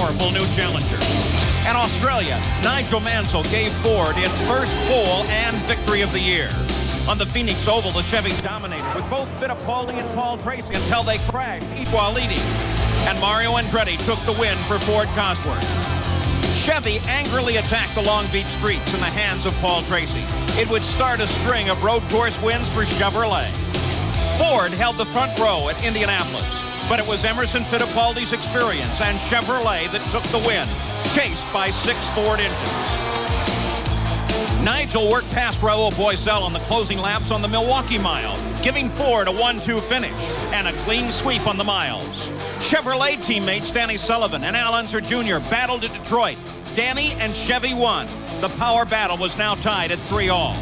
powerful new challenger. In Australia, Nigel Mansell gave Ford its first pole and victory of the year. On the Phoenix Oval, the Chevy dominated with both Fittipaldi and Paul Tracy until they crashed, each while leading. And Mario Andretti took the win for Ford Cosworth. Chevy angrily attacked the Long Beach streets in the hands of Paul Tracy. It would start a string of road course wins for Chevrolet. Ford held the front row at Indianapolis, but it was Emerson Fittipaldi's experience and Chevrolet that took the win, chased by 6 Ford engines. Nigel worked past Raul Boesel on the closing laps on the Milwaukee Mile, giving Ford a 1-2 finish and a clean sweep on the miles. Chevrolet teammates Danny Sullivan and Al Unser Jr. battled at Detroit. Danny and Chevy won. The power battle was now tied at 3-all.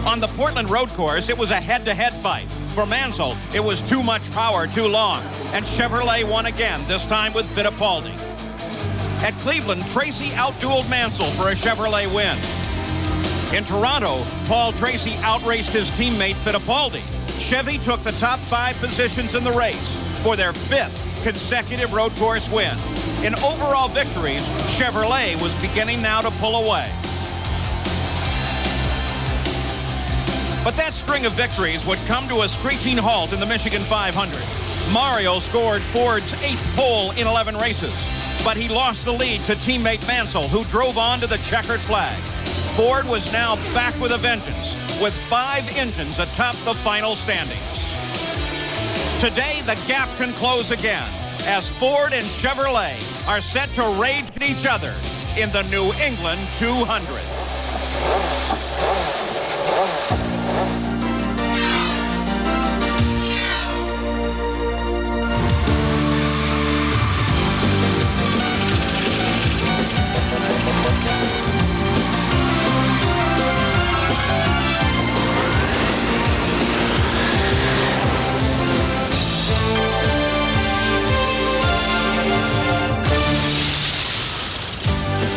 On the Portland road course, it was a head-to-head fight. For Mansell, it was too much power too long, and Chevrolet won again, this time with Fittipaldi. At Cleveland, Tracy outdueled Mansell for a Chevrolet win. In Toronto, Paul Tracy outraced his teammate Fittipaldi. Chevy took the top 5 positions in the race for their 5th consecutive road course win. In overall victories, Chevrolet was beginning now to pull away. But that string of victories would come to a screeching halt in the Michigan 500. Mario scored Ford's 8th pole in 11 races, but he lost the lead to teammate Mansell, who drove on to the checkered flag. Ford was now back with a vengeance, with 5 engines atop the final standings. Today, the gap can close again, as Ford and Chevrolet are set to rage at each other in the New England 200.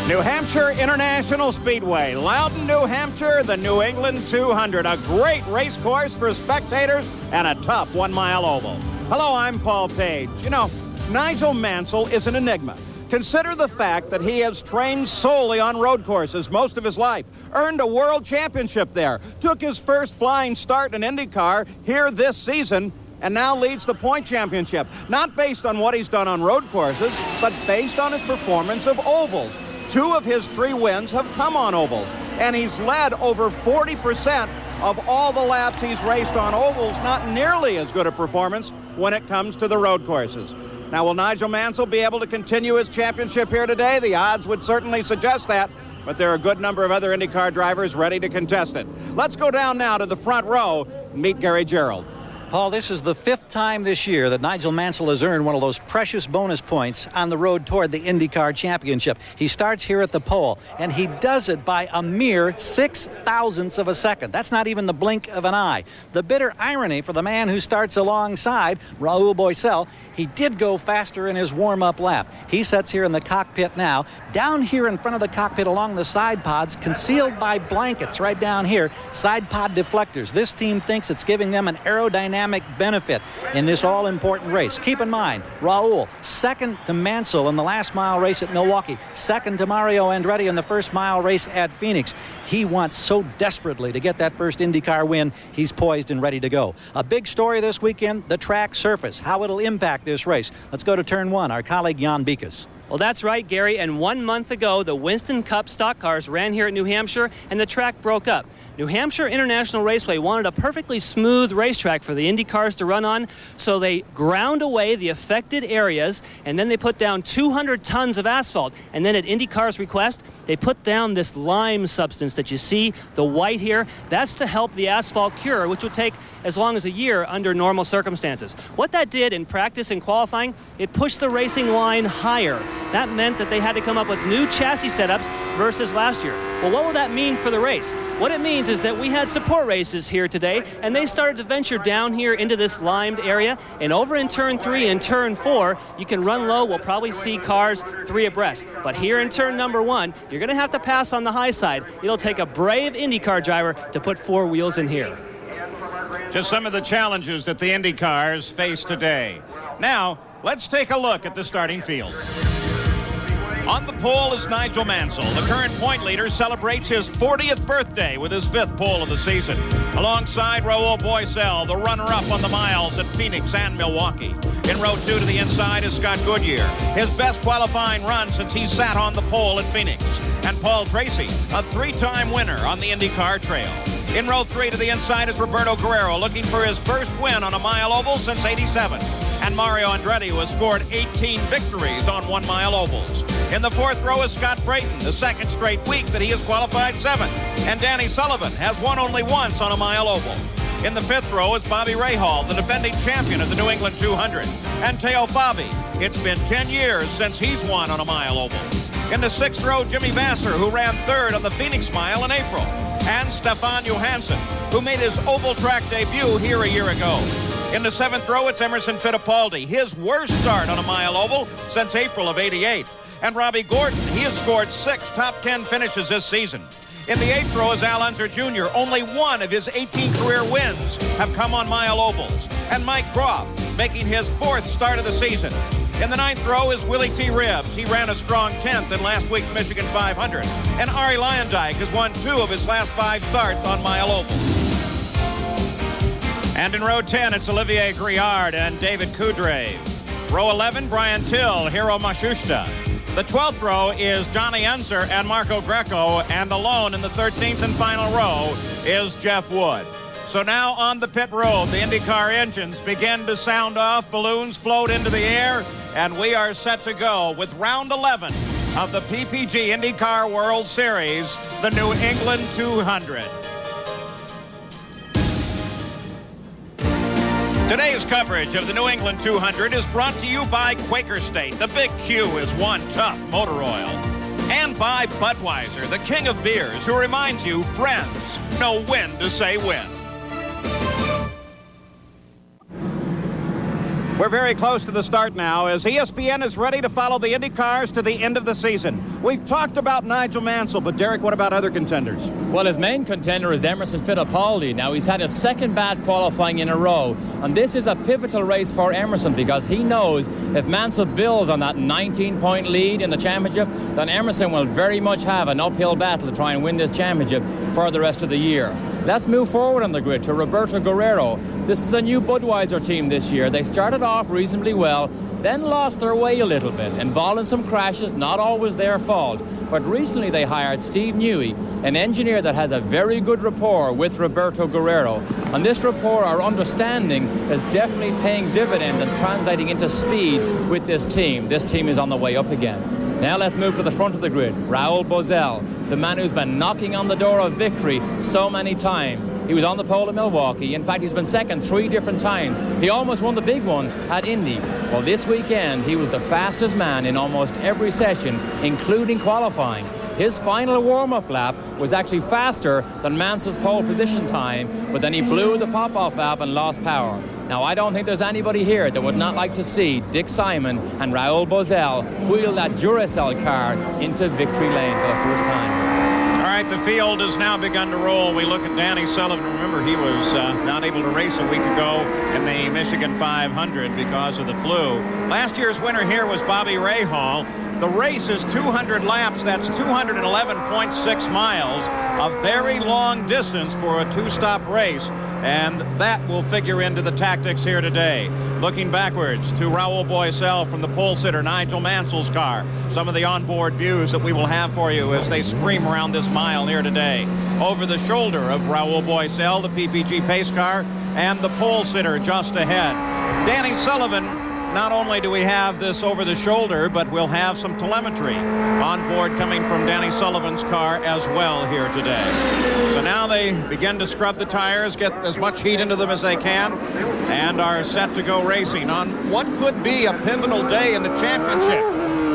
New Hampshire International Speedway, Loudon, New Hampshire, the New England 200. A great race course for spectators and a tough 1-mile oval. Hello, I'm Paul Page. You know, Nigel Mansell is an enigma. Consider the fact that he has trained solely on road courses most of his life, earned a world championship there, took his first flying start in IndyCar here this season, and now leads the point championship, not based on what he's done on road courses, but based on his performance of ovals. 2 of his 3 wins have come on ovals, and he's led over 40% of all the laps he's raced on ovals. Not nearly as good a performance when it comes to the road courses. Now, will Nigel Mansell be able to continue his championship here today? The odds would certainly suggest that, but there are a good number of other IndyCar drivers ready to contest it. Let's go down now to the front row and meet Gary Gerald. Paul, this is the 5th time this year that Nigel Mansell has earned one of those precious bonus points on the road toward the IndyCar Championship. He starts here at the pole, and he does it by a mere 6 thousandths of a second. That's not even the blink of an eye. The bitter irony for the man who starts alongside, Raul Boesel, he did go faster in his warm-up lap. He sits here in the cockpit now. Down here in front of the cockpit along the side pods, concealed by blankets right down here, side pod deflectors. This team thinks it's giving them an aerodynamic benefit in this all-important race. Keep in mind, Raul, second to Mansell in the last mile race at Milwaukee, second to Mario Andretti in the first mile race at Phoenix. He wants so desperately to get that first IndyCar win. He's poised and ready to go. A big story this weekend, the track surface, how it'll impact this race. Let's go to turn 1, our colleague Jan Beekes. Well, that's right, Gary, and 1 month ago, the Winston Cup stock cars ran here at New Hampshire, and the track broke up. New Hampshire International Raceway wanted a perfectly smooth racetrack for the Indy cars to run on, so they ground away the affected areas, and then they put down 200 tons of asphalt. And then at IndyCar's request, they put down this lime substance that you see, the white here. That's to help the asphalt cure, which would take as long as a year under normal circumstances. What that did in practice and qualifying, it pushed the racing line higher. That meant that they had to come up with new chassis setups versus last year. Well, what will that mean for the race? What it means is that we had support races here today, and they started to venture down here into this limed area, and over in turn 3 and turn 4, you can run low. We'll probably see cars 3 abreast. But here in turn number 1, you're going to have to pass on the high side. It'll take a brave IndyCar driver to put 4 wheels in here. Just some of the challenges that the Indy cars face today. Now, let's take a look at the starting field. On the pole is Nigel Mansell. The current point leader celebrates his 40th birthday with his 5th pole of the season. Alongside Raul Boisel, the runner-up on the miles at Phoenix and Milwaukee. In row 2 to the inside is Scott Goodyear, his best qualifying run since he sat on the pole at Phoenix. And Paul Tracy, a 3-time winner on the IndyCar Trail. In row 3 to the inside is Roberto Guerrero, looking for his first win on a mile oval since '87. And Mario Andretti, who has scored 18 victories on 1 mile ovals. In the 4th row is Scott Brayton, the 2nd straight week that he has qualified 7th. And Danny Sullivan has won only once on a mile oval. In the 5th row is Bobby Rahal, the defending champion of the New England 200. And Teo Fabi. It's been 10 years since he's won on a mile oval. In the 6th row, Jimmy Vasser, who ran 3rd on the Phoenix Mile in April. And Stefan Johansson, who made his oval track debut here a year ago. In the 7th row, it's Emerson Fittipaldi, his worst start on a mile oval since April of '88. And Robbie Gordon, he has scored 6 top 10 finishes this season. In the 8th row is Al Unser Jr. Only one of his 18 career wins have come on mile ovals. And Mike Groff, making his 4th start of the season. In the 9th row is Willie T. Ribbs. He ran a strong 10th in last week's Michigan 500. And Arie Luyendyk has won 2 of his last 5 starts on mile ovals. And in row 10, it's Olivier Griard and David Coudray. Row 11, Brian Till, Hiro Mashushita. The 12th row is Johnny Enzer and Marco Greco, and alone in the 13th and final row is Jeff Wood. So now on the pit road, the IndyCar engines begin to sound off, balloons float into the air, and we are set to go with round 11 of the PPG IndyCar World Series, the New England 200. Today's coverage of the New England 200 is brought to you by Quaker State. The Big Q is one tough motor oil. And by Budweiser, the king of beers, who reminds you friends know when to say when. We're very close to the start now as ESPN is ready to follow the Indy cars to the end of the season. We've talked about Nigel Mansell, but Derek, what about other contenders? Well, his main contender is Emerson Fittipaldi. Now, he's had his 2nd bad qualifying in a row, and this is a pivotal race for Emerson because he knows if Mansell builds on that 19-point lead in the championship, then Emerson will very much have an uphill battle to try and win this championship for the rest of the year. Let's move forward on the grid to Roberto Guerrero. This is a new Budweiser team this year. They started off reasonably well, then lost their way a little bit, involved in some crashes, not always their fault. But recently they hired Steve Newey, an engineer that has a very good rapport with Roberto Guerrero. And this rapport, our understanding, is definitely paying dividends and translating into speed with this team. This team is on the way up again. Now let's move to the front of the grid. Raul Boisel, the man who's been knocking on the door of victory so many times. He was on the pole at Milwaukee. In fact, he's been second 3 different times. He almost won the big one at Indy. Well, this weekend, he was the fastest man in almost every session, including qualifying. His final warm-up lap was actually faster than Mansell's pole position time, but then he blew the pop-off valve and lost power. Now, I don't think there's anybody here that would not like to see Dick Simon and Raul Boisel wheel that Duracell car into victory lane for the first time. All right, the field has now begun to roll. We look at Danny Sullivan. Remember, he was not able to race a week ago in the Michigan 500 because of the flu. Last year's winner here was Bobby Rahal. The race is 200 laps. That's 211.6 miles, a very long distance for a 2-stop race, and that will figure into the tactics here today. Looking backwards to Raul Boisel from the pole sitter Nigel Mansell's car. Some of the onboard views that we will have for you as they scream around this mile here today. Over the shoulder of Raul Boisel, the PPG pace car, and the pole sitter just ahead. Danny Sullivan. Not only do we have this over the shoulder, but we'll have some telemetry on board coming from Danny Sullivan's car as well here today. So now they begin to scrub the tires, get as much heat into them as they can, and are set to go racing on what could be a pivotal day in the championship.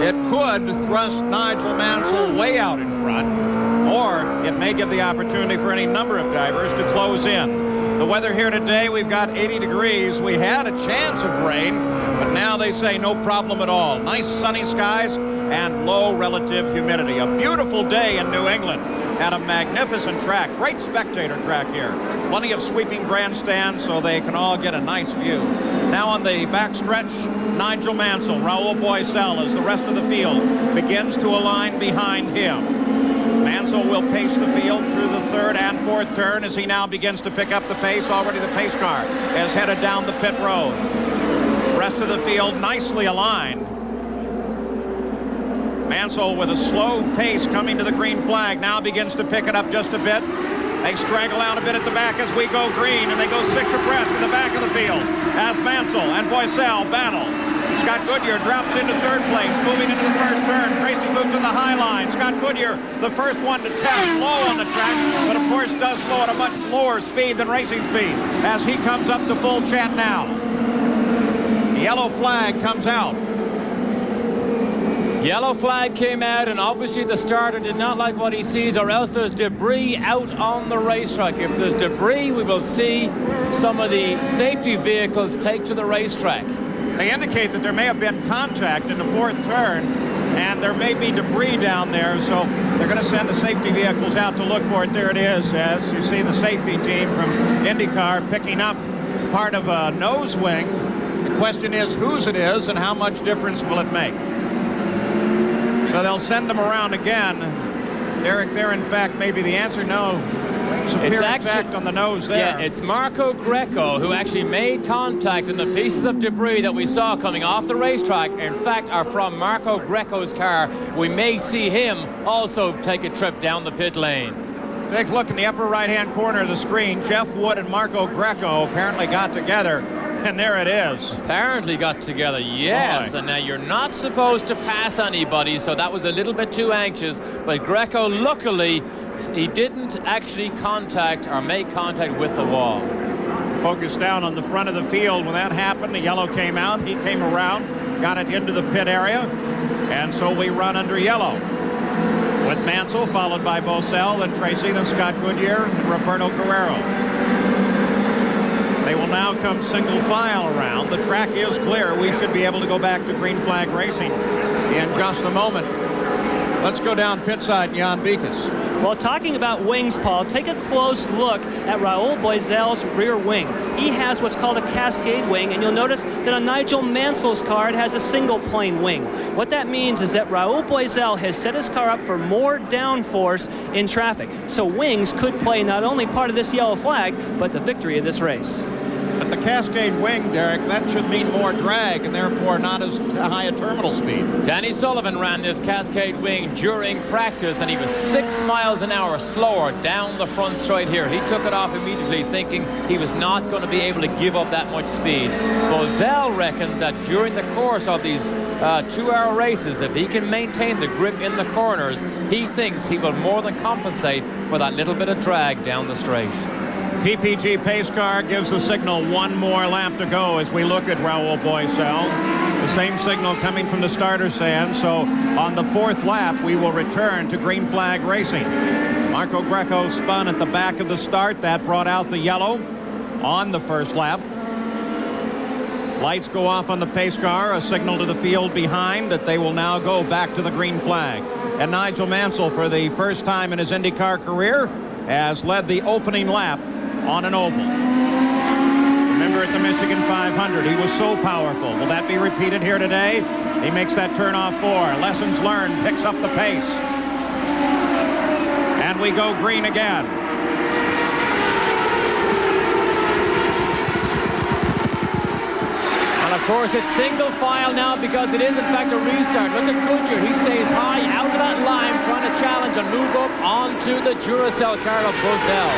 It could thrust Nigel Mansell way out in front, or it may give the opportunity for any number of drivers to close in. The weather here today, we've got 80 degrees. We had a chance of rain, but now they say no problem at all. Nice sunny skies and low relative humidity. A beautiful day in New England at a magnificent track. Great spectator track here. Plenty of sweeping grandstands so they can all get a nice view. Now on the back stretch, Nigel Mansell, Raul Boisel, as the rest of the field begins to align behind him. Mansell will pace the field through the third and fourth turn as he now begins to pick up the pace. Already the pace car is headed down the pit road. The rest of the field nicely aligned. Mansell with a slow pace coming to the green flag now begins to pick it up just a bit. They straggle out a bit at the back as we go green, and they go 6 abreast in the back of the field as Mansell and Boisel battle. Scott Goodyear drops into third place, moving into the first turn. Tracy moves to the high line. Scott Goodyear, the first one to test low on the track, but of course does slow at a much lower speed than racing speed as he comes up to full chat now. The yellow flag comes out. Yellow flag came out, and obviously the starter did not like what he sees, or else there's debris out on the racetrack. If there's debris, we will see some of the safety vehicles take to the racetrack. They indicate that there may have been contact in the fourth turn, and there may be debris down there, so they're going to send the safety vehicles out to look for it. There it is, as you see the safety team from IndyCar picking up part of a nose wing. The question is whose it is and how much difference will it make? So they'll send them around again. Derek, there in fact may be the answer. No, wings appear intact on the nose there. Yeah, it's Marco Greco who actually made contact, and the pieces of debris that we saw coming off the racetrack, in fact, are from Marco Greco's car. We may see him also take a trip down the pit lane. Take a look in the upper right-hand corner of the screen. Jeff Wood and Marco Greco apparently got together. And there it is. Apparently got together, yes. Boy. And now you're not supposed to pass anybody, so that was a little bit too anxious. But Greco, luckily, he didn't actually contact or make contact with the wall. Focus down on the front of the field. When that happened, the yellow came out. He came around, got it into the pit area. And so we run under yellow. With Mansell, followed by Boisel, then Tracy, then Scott Goodyear, and Roberto Guerrero. They will now come single file around. The track is clear. We should be able to go back to green flag racing in just a moment. Let's go down pit side, Jan Beekes. Well, talking about wings, Paul, take a close look at Raul Boisel's rear wing. He has what's called a cascade wing, and you'll notice that on Nigel Mansell's car, it has a single plane wing. What that means is that Raul Boisel has set his car up for more downforce in traffic. So wings could play not only part of this yellow flag, but the victory of this race. But the cascade wing, Derek, that should mean more drag and therefore not as high a terminal speed. Danny Sullivan ran this cascade wing during practice, and he was 6 miles an hour slower down the front straight here. He took it off immediately, thinking he was not going to be able to give up that much speed. Boisel reckons that during the course of these 2-hour races, if he can maintain the grip in the corners, he thinks he will more than compensate for that little bit of drag down the straight. PPG pace car gives the signal one more lap to go as we look at Raul Boisel. The same signal coming from the starter stand. So on the fourth lap, we will return to green flag racing. Marco Greco spun at the back of the start. That brought out the yellow on the first lap. Lights go off on the pace car, a signal to the field behind that they will now go back to the green flag. And Nigel Mansell, for the first time in his IndyCar career, has led the opening lap on an oval. Remember at the Michigan 500, he was so powerful. Will that be repeated here today? He makes that turn off 4. Lessons learned, picks up the pace. And we go green again. And of course, it's single file now because it is in fact a restart. Look at Goodyear. He stays high out of that line, trying to challenge and move up onto the Duracell car of Boisel.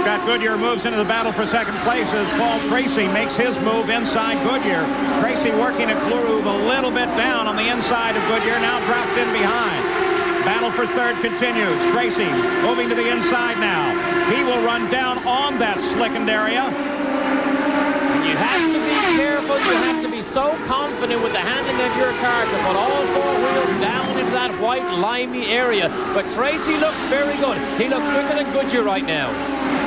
Scott Goodyear moves into the battle for second place as Paul Tracy makes his move inside Goodyear. Tracy working a groove a little bit down on the inside of Goodyear, now drops in behind. Battle for third continues. Tracy moving to the inside now. He will run down on that slickened area. You have to be careful. You have to be so confident with the handling of your car to put all 4 wheels down into that white limey area. But Tracy looks very good. He looks quicker than Goodyear right now.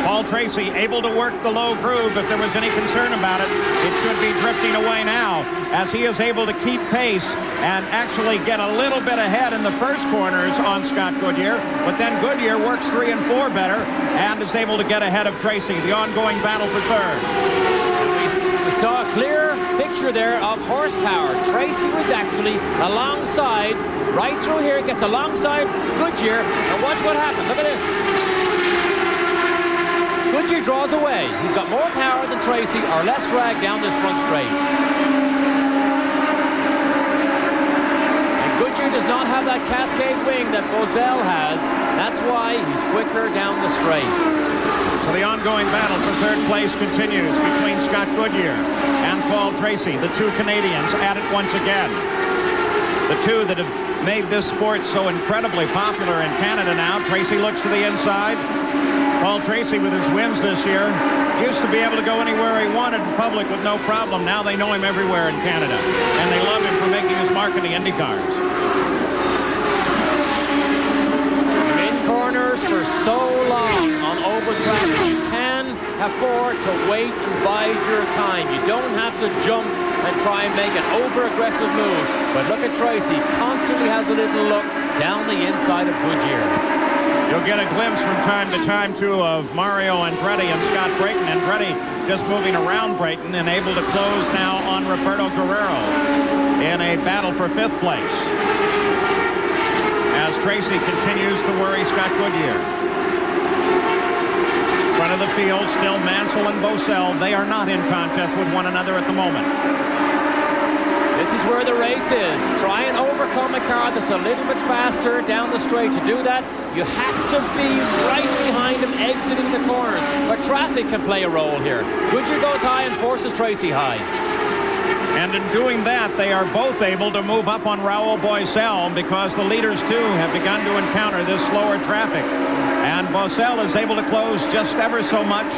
Paul Tracy able to work the low groove. If there was any concern about it, it should be drifting away now as he is able to keep pace and actually get a little bit ahead in the first corners on Scott Goodyear. But then Goodyear works 3 and 4 better and is able to get ahead of Tracy. The ongoing battle for third. We race, we saw a clear picture there of horsepower. Tracy was actually alongside, right through here, gets alongside Goodyear, and watch what happens. Look at this. Goodyear draws away. He's got more power than Tracy, or less drag down this front straight. And Goodyear does not have that cascade wing that Bozell has. That's why he's quicker down the straight. So the ongoing battle for third place continues between Scott Goodyear and Paul Tracy. The two Canadians at it once again. The two that have made this sport so incredibly popular in Canada now. Tracy looks to the inside. Paul Tracy, with his wins this year, used to be able to go anywhere he wanted in public with no problem. Now they know him everywhere in Canada, and they love him for making his mark in the Indy cars. Corners for so long on oval traffic. You can afford to wait and bide your time. You don't have to jump and try and make an over-aggressive move. But look at Tracy. Constantly has a little look down the inside of Goodyear. You'll get a glimpse from time to time, too, of Mario Andretti and Scott Brayton. Andretti just moving around Brayton and able to close now on Roberto Guerrero in a battle for 5th place, as Tracy continues to worry Scott Goodyear. Front of the field, still Mansell and Bozell. They are not in contest with one another at the moment. This is where the race is. Try and overcome a car that's a little bit faster down the straight. To do that, you have to be right behind him exiting the corners. But traffic can play a role here. Goodyear goes high and forces Tracy high. And in doing that, they are both able to move up on Raoul Boisel, because the leaders, too, have begun to encounter this slower traffic. And Boisel is able to close just ever so much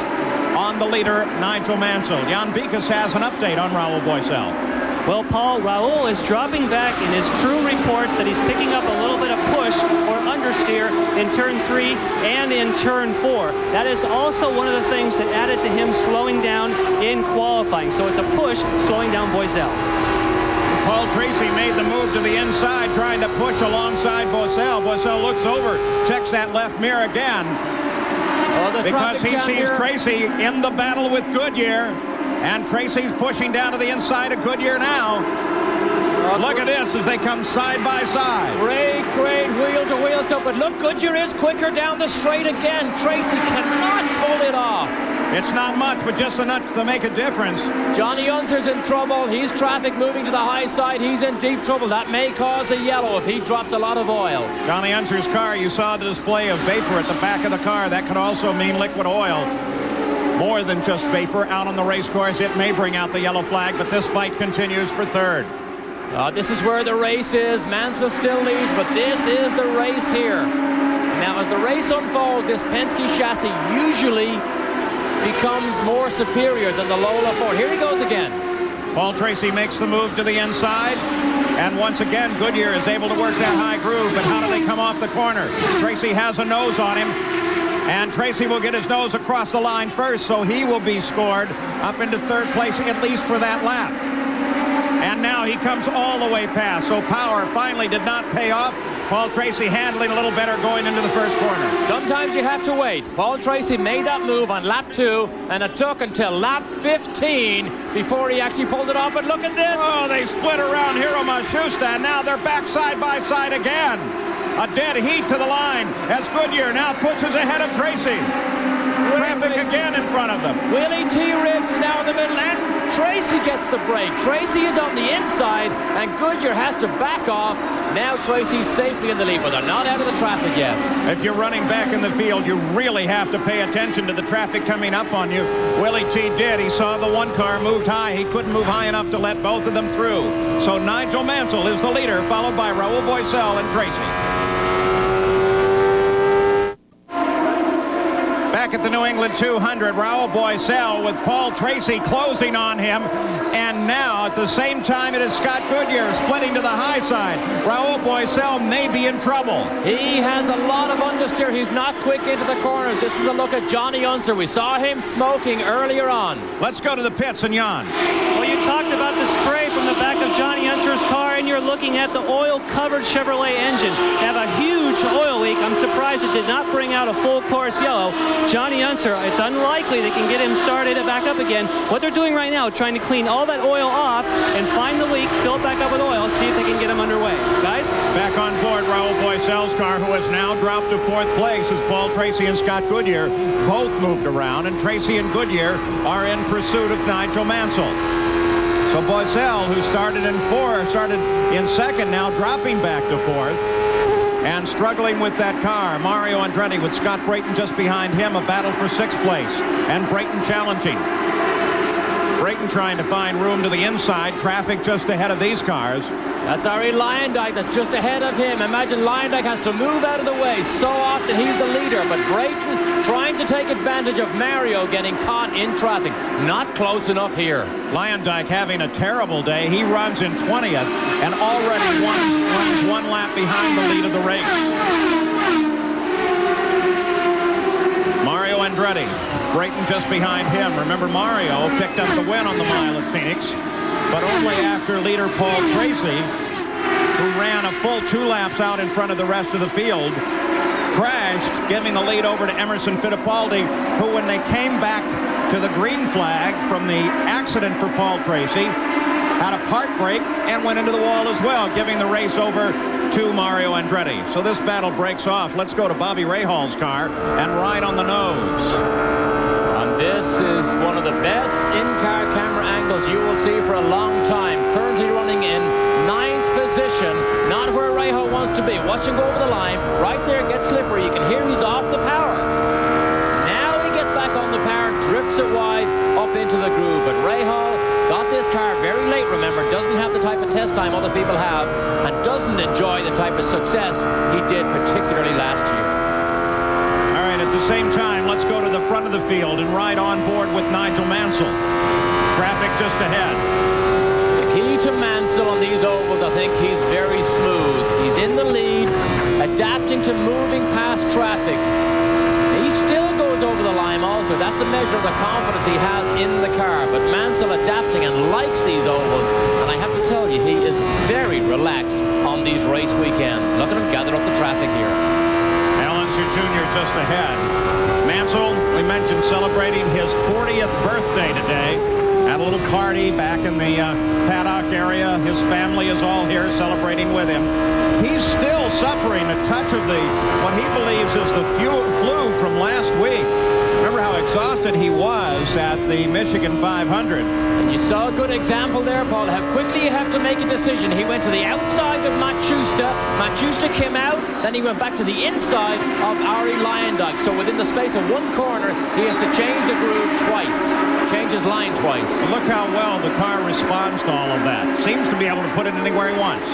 on the leader, Nigel Mansell. Jan Beekes has an update on Raoul Boisel. Well, Paul, Raoul is dropping back, and his crew reports that he's picking up a little bit of push or understeer in turn 3 and in turn 4. That is also one of the things that added to him slowing down in qualifying. So it's a push slowing down Boisel. Paul Tracy made the move to the inside, trying to push alongside Boisel. Boisel looks over, checks that left mirror again, because he sees Tracy in the battle with Goodyear. And Tracy's pushing down to the inside of Goodyear now. Look at this as they come side by side. Great wheel-to-wheel stuff. But look, Goodyear is quicker down the straight again. Tracy cannot pull it off. It's not much, but just enough to make a difference. Johnny Unser's in trouble. He's traffic moving to the high side. He's in deep trouble. That may cause a yellow if he dropped a lot of oil. Johnny Unser's car, you saw the display of vapor at the back of the car. That could also mean liquid oil. More than just vapor out on the race course. It may bring out the yellow flag, but this fight continues for third. This is where the race is. Mansell still leads, but this is the race here. Now, as the race unfolds, this Penske chassis usually becomes more superior than the Lola Ford. Here he goes again. Paul Tracy makes the move to the inside, and once again, Goodyear is able to work that high groove, but how do they come off the corner? Tracy has a nose on him. And Tracy will get his nose across the line first, so he will be scored up into 3rd place, at least for that lap. And now he comes all the way past, so power finally did not pay off. Paul Tracy handling a little better going into the first corner. Sometimes you have to wait. Paul Tracy made that move on lap 2, and it took until lap 15 before he actually pulled it off. But look at this. Oh, they split around Hiro Matsushita, and now they're back side by side again. A dead heat to the line as Goodyear now pushes ahead of Tracy. Traffic again in front of them. Willie T. Ribs is now in the middle, and Tracy gets the break. Tracy is on the inside, and Goodyear has to back off. Now Tracy's safely in the lead, but they're not out of the traffic yet. If you're running back in the field, you really have to pay attention to the traffic coming up on you. Willie T. did. He saw the one car moved high. He couldn't move high enough to let both of them through. So Nigel Mansell is the leader, followed by Raoul Boisel and Tracy. Back at the New England 200, Raoul Boisel with Paul Tracy closing on him. And now, at the same time, it is Scott Goodyear splitting to the high side. Raoul Boisel may be in trouble. He has a lot of understeer. He's not quick into the corner. This is a look at Johnny Unser. We saw him smoking earlier on. Let's go to the pits and Jan. Well, you talked about the spray from the back of of Johnny Unser's car, and you're looking at the oil-covered Chevrolet engine. They have a huge oil leak. I'm surprised it did not bring out a full course yellow. Johnny Unser, it's unlikely they can get him started back up again. What they're doing right now, trying to clean all that oil off and find the leak, fill it back up with oil, see if they can get him underway. Guys? Back on board Raul Boycel's car, who has now dropped to 4th place as Paul Tracy and Scott Goodyear both moved around, and Tracy and Goodyear are in pursuit of Nigel Mansell. So Boycel, who started in 2nd, now dropping back to 4th and struggling with that car. Mario Andretti with Scott Brayton just behind him, a battle for 6th place, and Brayton challenging. Brayton trying to find room to the inside, traffic just ahead of these cars. That's Ari Lyondike that's just ahead of him. Imagine Lyondike has to move out of the way. So often he's the leader, but Brayton trying to take advantage of Mario getting caught in traffic. Not close enough here. Lyondike having a terrible day. He runs in 20th and already runs 1 lap behind the lead of the race. Mario Andretti, Brayton just behind him. Remember, Mario picked up the win on the mile at Phoenix, but only after leader Paul Tracy, who ran a full 2 laps out in front of the rest of the field, crashed, giving the lead over to Emerson Fittipaldi, who, when they came back to the green flag from the accident for Paul Tracy, had a part brake and went into the wall as well, giving the race over to Mario Andretti. So this battle breaks off. Let's go to Bobby Rahal's car and ride on the nose. And this is one of the best in-car camera angles you will see for a long time. Currently running in 9th position, not where Rahal wants to be. Watch him go over the line. Right there, gets slippery. You can hear he's off the power. Now he gets back on the power, drifts it wide up into the groove. But Rahal got this car very late, remember, doesn't have the type of test time other people have, and doesn't enjoy the type of success he did, particularly last year. All right, at the same time, let's go to the front of the field and ride on board with Nigel Mansell. Traffic just ahead. The key to Mansell on these ovals, I think he's very smooth. He's in the lead, adapting to moving past traffic. He still goes over the line also. That's a measure of the confidence he has in the car. But Mansell adapting and likes these ovals. And I have to tell you, he is very relaxed on these race weekends. Look at him gather up the traffic here. Alonso Jr. just ahead. Mansell, we mentioned, celebrating his 40th birthday today. Had a little party back in the paddock area. His family is all here celebrating with him. He's still suffering a touch of what he believes is the flu from last week. Remember how exhausted he was at the Michigan 500. And you saw a good example there, Paul, how quickly you have to make a decision. He went to the outside of Machusta. Machusta came out, then he went back to the inside of Ari Lyondike. So within the space of 1 corner, he has to change the groove twice, change his line twice. Look how well the car responds to all of that. Seems to be able to put it anywhere he wants.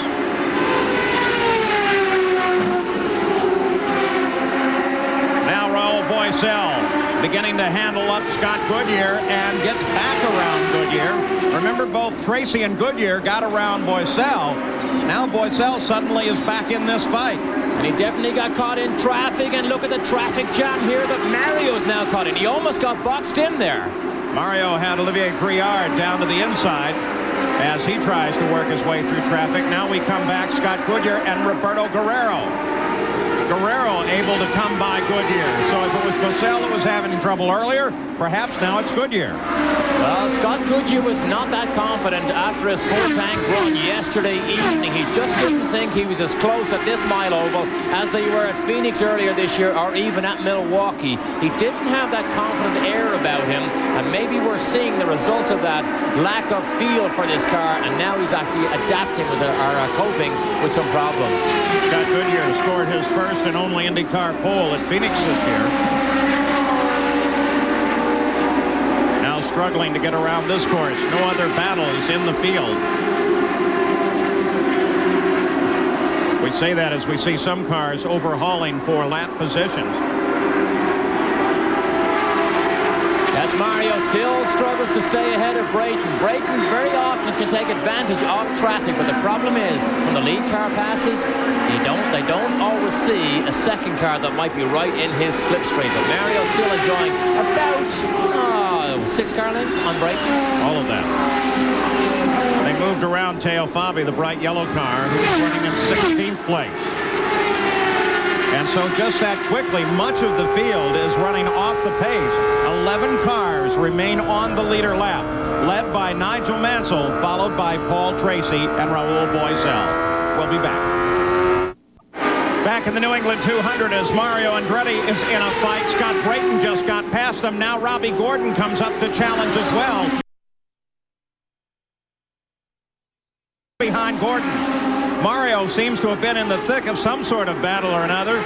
Now Raul Boycel beginning to handle up Scott Goodyear and gets back around Goodyear. Remember, both Tracy and Goodyear got around Boycel. Now Boycel suddenly is back in this fight. And he definitely got caught in traffic, and look at the traffic jam here that Mario's now caught in. He almost got boxed in there. Mario had Olivier Griard down to the inside as he tries to work his way through traffic. Now we come back, Scott Goodyear and Roberto Guerrero. Guerrero able to come by Goodyear. So if it was Boycel that was having trouble earlier, perhaps now it's Goodyear. Well, Scott Goodyear was not that confident after his full-tank run yesterday evening. He just didn't think he was as close at this mile oval as they were at Phoenix earlier this year, or even at Milwaukee. He didn't have that confident air about him, and maybe we're seeing the results of that lack of feel for this car, and now he's actually adapting with coping with some problems. Scott Goodyear scored his first and only IndyCar pole at Phoenix this year. Now struggling to get around this course. No other battles in the field. We say that as we see some cars overhauling for lap positions. That's Mario still struggles to stay ahead of Brayton. Brayton very often can take advantage of traffic, but the problem is when the lead car passes, they don't always see a second car that might be right in his slipstream. But Mario's still enjoying about 6 car lengths on Brayton. All of that. They moved around Teo Fabi, the bright yellow car, who's running in 16th place. And so just that quickly, much of the field is running off the pace. 11 cars remain on the leader lap, led by Nigel Mansell, followed by Paul Tracy and Raul Boisel. We'll be back. Back in the New England 200 as Mario Andretti is in a fight. Scott Brayton just got past him. Now Robbie Gordon comes up to challenge as well. Behind Gordon. Mario seems to have been in the thick of some sort of battle or another,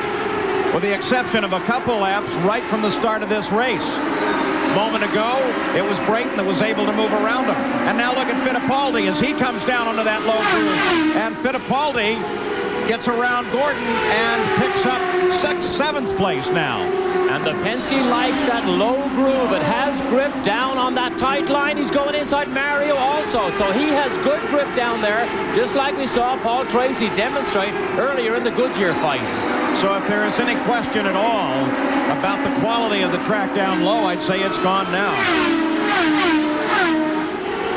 with the exception of a couple laps right from the start of this race. A moment ago, it was Brayton that was able to move around him. And now look at Fittipaldi as he comes down onto that low groove. And Fittipaldi gets around Gordon and picks up 7th place now. And the Penske likes that low groove. It has grip down on that tight line. He's going inside Mario also. So he has good grip down there, just like we saw Paul Tracy demonstrate earlier in the Goodyear fight. So if there is any question at all about the quality of the track down low, I'd say it's gone now.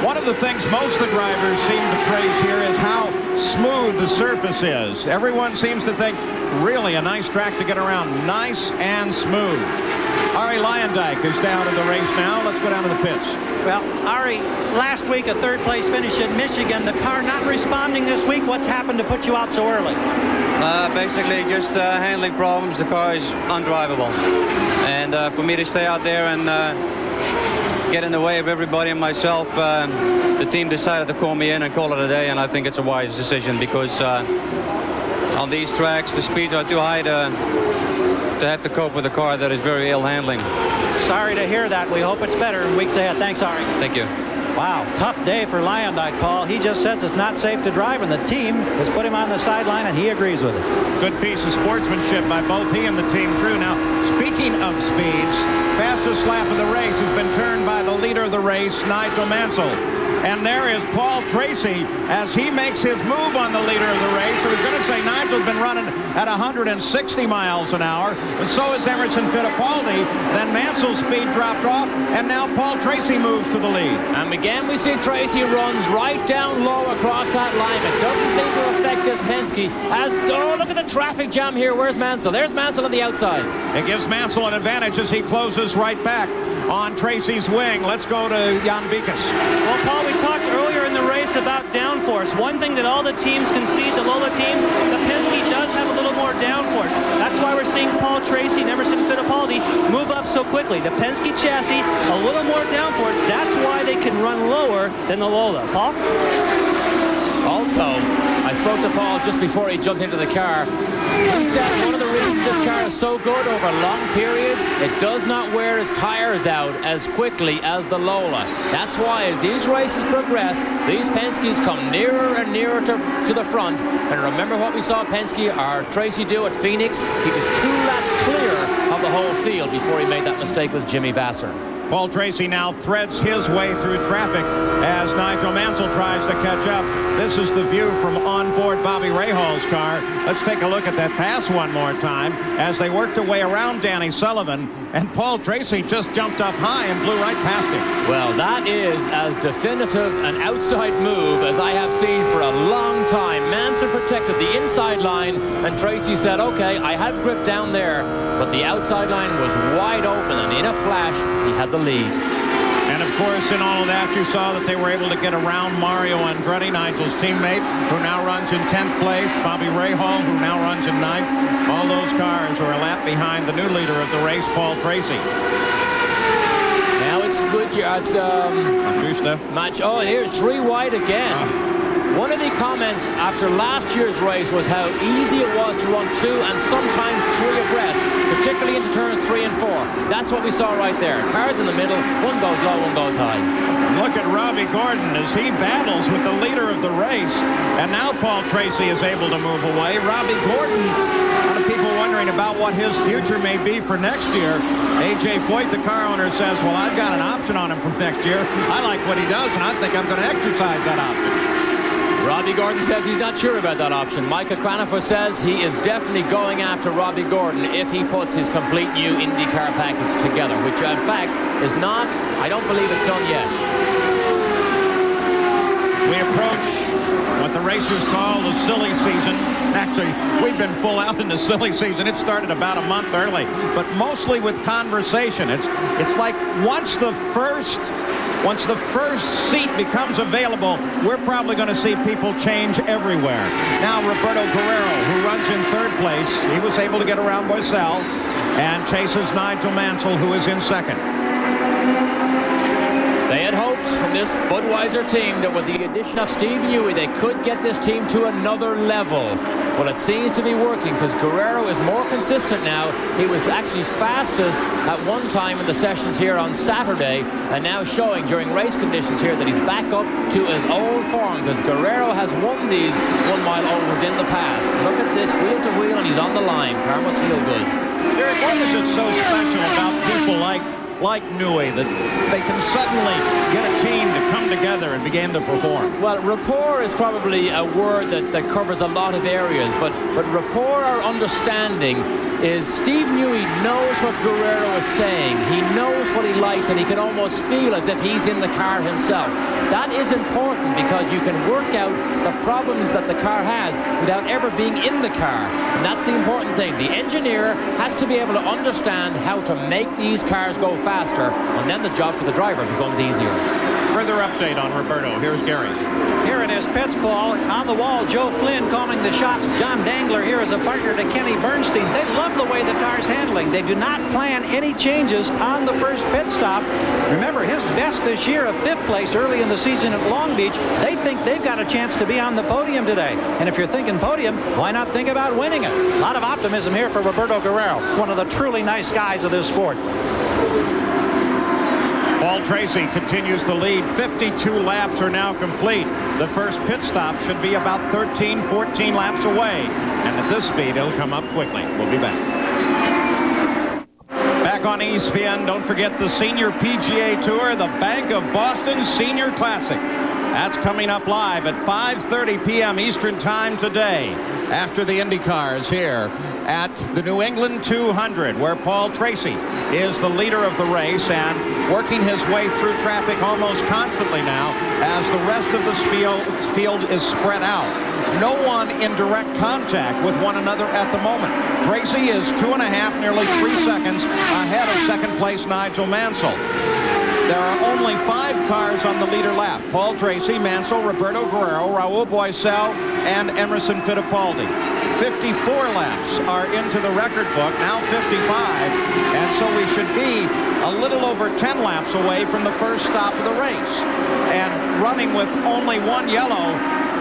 One of the things most of the drivers seem to praise here is how smooth the surface is. Everyone seems to think really a nice track to get around. Nice and smooth. Ari Leyendyk is down in the race now. Let's go down to the pits. Well, Ari, last week a third-place finish in Michigan. The car not responding this week. What's happened to put you out so early? Basically just handling problems. The car is undrivable. And for me to stay out there and get in the way of everybody and myself, the team decided to call me in and call it a day, and I think it's a wise decision because on these tracks the speeds are too high to have to cope with a car that is very ill handling. Sorry to hear that. We hope it's better in weeks ahead. Thanks, Ari. Thank you. Wow, tough day for Leyendyk, Paul. He just says it's not safe to drive, and the team has put him on the sideline, and he agrees with it. Good piece of sportsmanship by both he and the team crew. Now, speaking of speeds, fastest lap of the race has been turned by the leader of the race, Nigel Mansell. And there is Paul Tracy as he makes his move on the leader of the race. I was going to say Nigel's been running at 160 miles an hour, and so is Emerson Fittipaldi. Then Mansell's speed dropped off, and now Paul Tracy moves to the lead. And again, we see Tracy runs right down low across that line. It doesn't seem to affect this Penske. Oh, look at the traffic jam here. Where's Mansell? There's Mansell on the outside. It gives Mansell an advantage as he closes right back on Tracy's wing. Let's go to Jan Bikas. Well, Paul, we talked earlier in the race about downforce. One thing that all the teams concede, the Lola teams, the Penske does have a little more downforce. That's why we're seeing Paul Tracy and Emerson Fittipaldi move up so quickly. The Penske chassis, a little more downforce. That's why they can run lower than the Lola. Paul? Also, I spoke to Paul just before he jumped into the car. He said one of the reasons this car is so good over long periods, it does not wear its tires out as quickly as the Lola. That's why as these races progress, these Penskes come nearer and nearer to the front. And remember what we saw Penske or Tracy do at Phoenix? He was 2 laps clear of the whole field before he made that mistake with Jimmy Vasser. Paul Tracy now threads his way through traffic as Nigel Mansell tries to catch up. This is the view from onboard Bobby Rahall's car. Let's take a look at that pass one more time as they worked their way around Danny Sullivan, and Paul Tracy just jumped up high and blew right past him. Well, that is as definitive an outside move as I have seen for a long time. Mansell protected the inside line, and Tracy said, okay, I have grip down there, but the outside line was wide open, and in a flash, he had the lead. And of course, in all of that, you saw that they were able to get around Mario Andretti, Nigel's teammate, who now runs in 10th place, Bobby Rahal, who now runs in 9th. All those cars are a lap behind the new leader of the race, Paul Tracy. Now it's Goodyear. It's match. Oh, here, 3 wide again. One of the comments after last year's race was how easy it was to run 2 and sometimes 3 abreast, particularly into turns 3 and 4. That's what we saw right there. Cars in the middle, one goes low, one goes high. Look at Robbie Gordon as he battles with the leader of the race. And now Paul Tracy is able to move away. Robbie Gordon, a lot of people wondering about what his future may be for next year. A.J. Foyt, the car owner, says, well, I've got an option on him for next year. I like what he does, and I think I'm going to exercise that option. Robbie Gordon says he's not sure about that option. Michael Cranifer says he is definitely going after Robbie Gordon if he puts his complete new IndyCar package together, which in fact is not, I don't believe it's done yet. We approach what the racers call the silly season. Actually, we've been full out in the silly season. It started about a month early, but mostly with conversation. It's like once the first seat becomes available, we're probably going to see people change everywhere. Now Roberto Guerrero, who runs in third place, he was able to get around Boisel and chases Nigel Mansell, who is in second. They had hoped in this Budweiser team that with the addition of Steve Newey, they could get this team to another level. Well, it seems to be working because Guerrero is more consistent now. He was actually fastest at one time in the sessions here on Saturday, and now showing during race conditions here that he's back up to his old form, because Guerrero has won these 1 mile ovals in the past. Look at this, wheel to wheel, and he's on the line. Car must feel good. Derek, what is it so special about people like Newey that they can suddenly get a team to come together and begin to perform? Well, rapport is probably a word that covers a lot of areas, but rapport or understanding is Steve Newey knows what Guerrero is saying. He knows what he likes, and he can almost feel as if he's in the car himself. That is important because you can work out the problems that the car has without ever being in the car. And that's the important thing. The engineer has to be able to understand how to make these cars go faster, and then the job for the driver becomes easier. Further update on Roberto. Here's Gary. Here in his pits, Paul, on the wall, Joe Flynn calling the shots. John Dangler here is a partner to Kenny Bernstein. They love the way the car's handling. They do not plan any changes on the first pit stop. Remember, his best this year of 5th place early in the season at Long Beach. They think they've got a chance to be on the podium today. And if you're thinking podium, why not think about winning it? A lot of optimism here for Roberto Guerrero, one of the truly nice guys of this sport. Paul Tracy continues the lead. 52 laps are now complete. The first pit stop should be about 13, 14 laps away. And at this speed, it'll come up quickly. We'll be back. Back on ESPN, don't forget the Senior PGA Tour, the Bank of Boston Senior Classic. That's coming up live at 5:30 p.m. Eastern Time today, after the IndyCars here at the New England 200, where Paul Tracy is the leader of the race and working his way through traffic almost constantly now as the rest of the field is spread out. No one in direct contact with one another at the moment. Tracy is 2.5, nearly 3 seconds ahead of second place Nigel Mansell. There are only 5 cars on the leader lap. Paul Tracy, Mansell, Roberto Guerrero, Raul Boisel, and Emerson Fittipaldi. 54 laps are into the record book, now 55, and so we should be a little over 10 laps away from the first stop of the race. And running with only 1 yellow,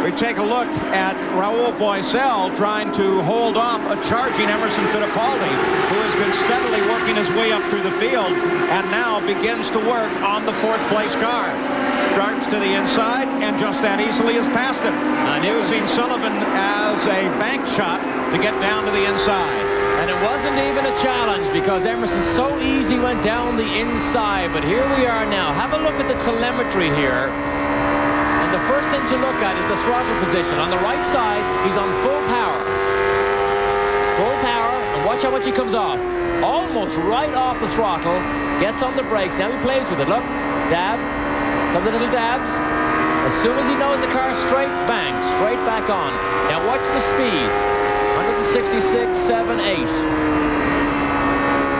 we take a look at Raul Boisel trying to hold off a charging Emerson Fittipaldi, who has been steadily working his way up through the field and now begins to work on the 4th place car. Starts to the inside and just that easily has passed him. Using Sullivan as a bank shot to get down to the inside. And it wasn't even a challenge because Emerson so easily went down the inside. But here we are now. Have a look at the telemetry here. The first thing to look at is the throttle position. On the right side, he's on full power. Full power, and watch how much he comes off. Almost right off the throttle, gets on the brakes. Now he plays with it. Look, dab, couple of little dabs. As soon as he knows the car's straight, bang, straight back on. Now watch the speed. 166, 7, 8.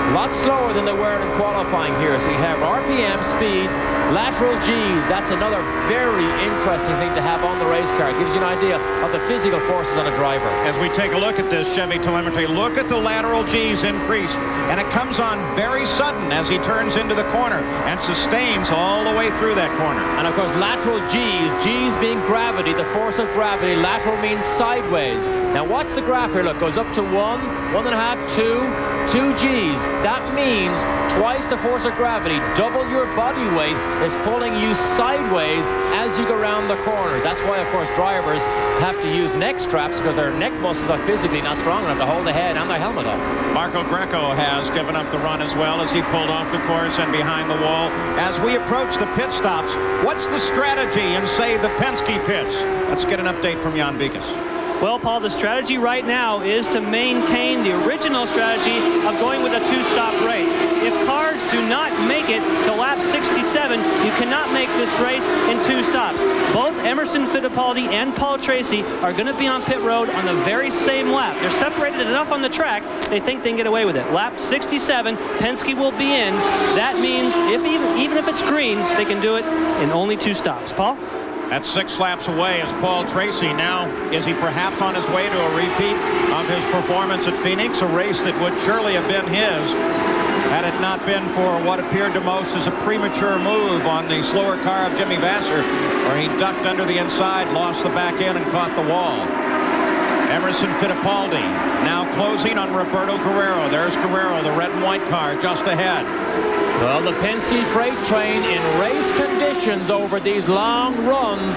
A lot slower than they were in qualifying here. So you have RPM, speed, lateral G's. That's another very interesting thing to have on the race car. It gives you an idea of the physical forces on a driver. As we take a look at this Chevy telemetry, look at the lateral G's increase. And it comes on very sudden as he turns into the corner and sustains all the way through that corner. And of course, lateral G's, G's being gravity, the force of gravity. Lateral means sideways. Now watch the graph here. Look, goes up to 1, 1.5, 2 G's. That means twice the force of gravity, double your body weight is pulling you sideways as you go around the corner. That's why, of course, drivers have to use neck straps because their neck muscles are physically not strong enough to hold the head and their helmet up. Marco Greco has given up the run as well as he pulled off the course and behind the wall. As we approach the pit stops, what's the strategy in, say, the Penske pits? Let's get an update from Jan Bikas. Well, Paul, the strategy right now is to maintain the original strategy of going with a two-stop race. If cars do not make it to lap 67, you cannot make this race in 2 stops. Both Emerson Fittipaldi and Paul Tracy are going to be on pit road on the very same lap. They're separated enough on the track, they think they can get away with it. Lap 67, Penske will be in. That means even if it's green, they can do it in only 2 stops. Paul? That's 6 laps away as Paul Tracy. Now, is he perhaps on his way to a repeat of his performance at Phoenix, a race that would surely have been his had it not been for what appeared to most as a premature move on the slower car of Jimmy Vasser, where he ducked under the inside, lost the back end, and caught the wall. Emerson Fittipaldi now closing on Roberto Guerrero. There's Guerrero, the red and white car, just ahead. Well, the Penske freight train in race conditions over these long runs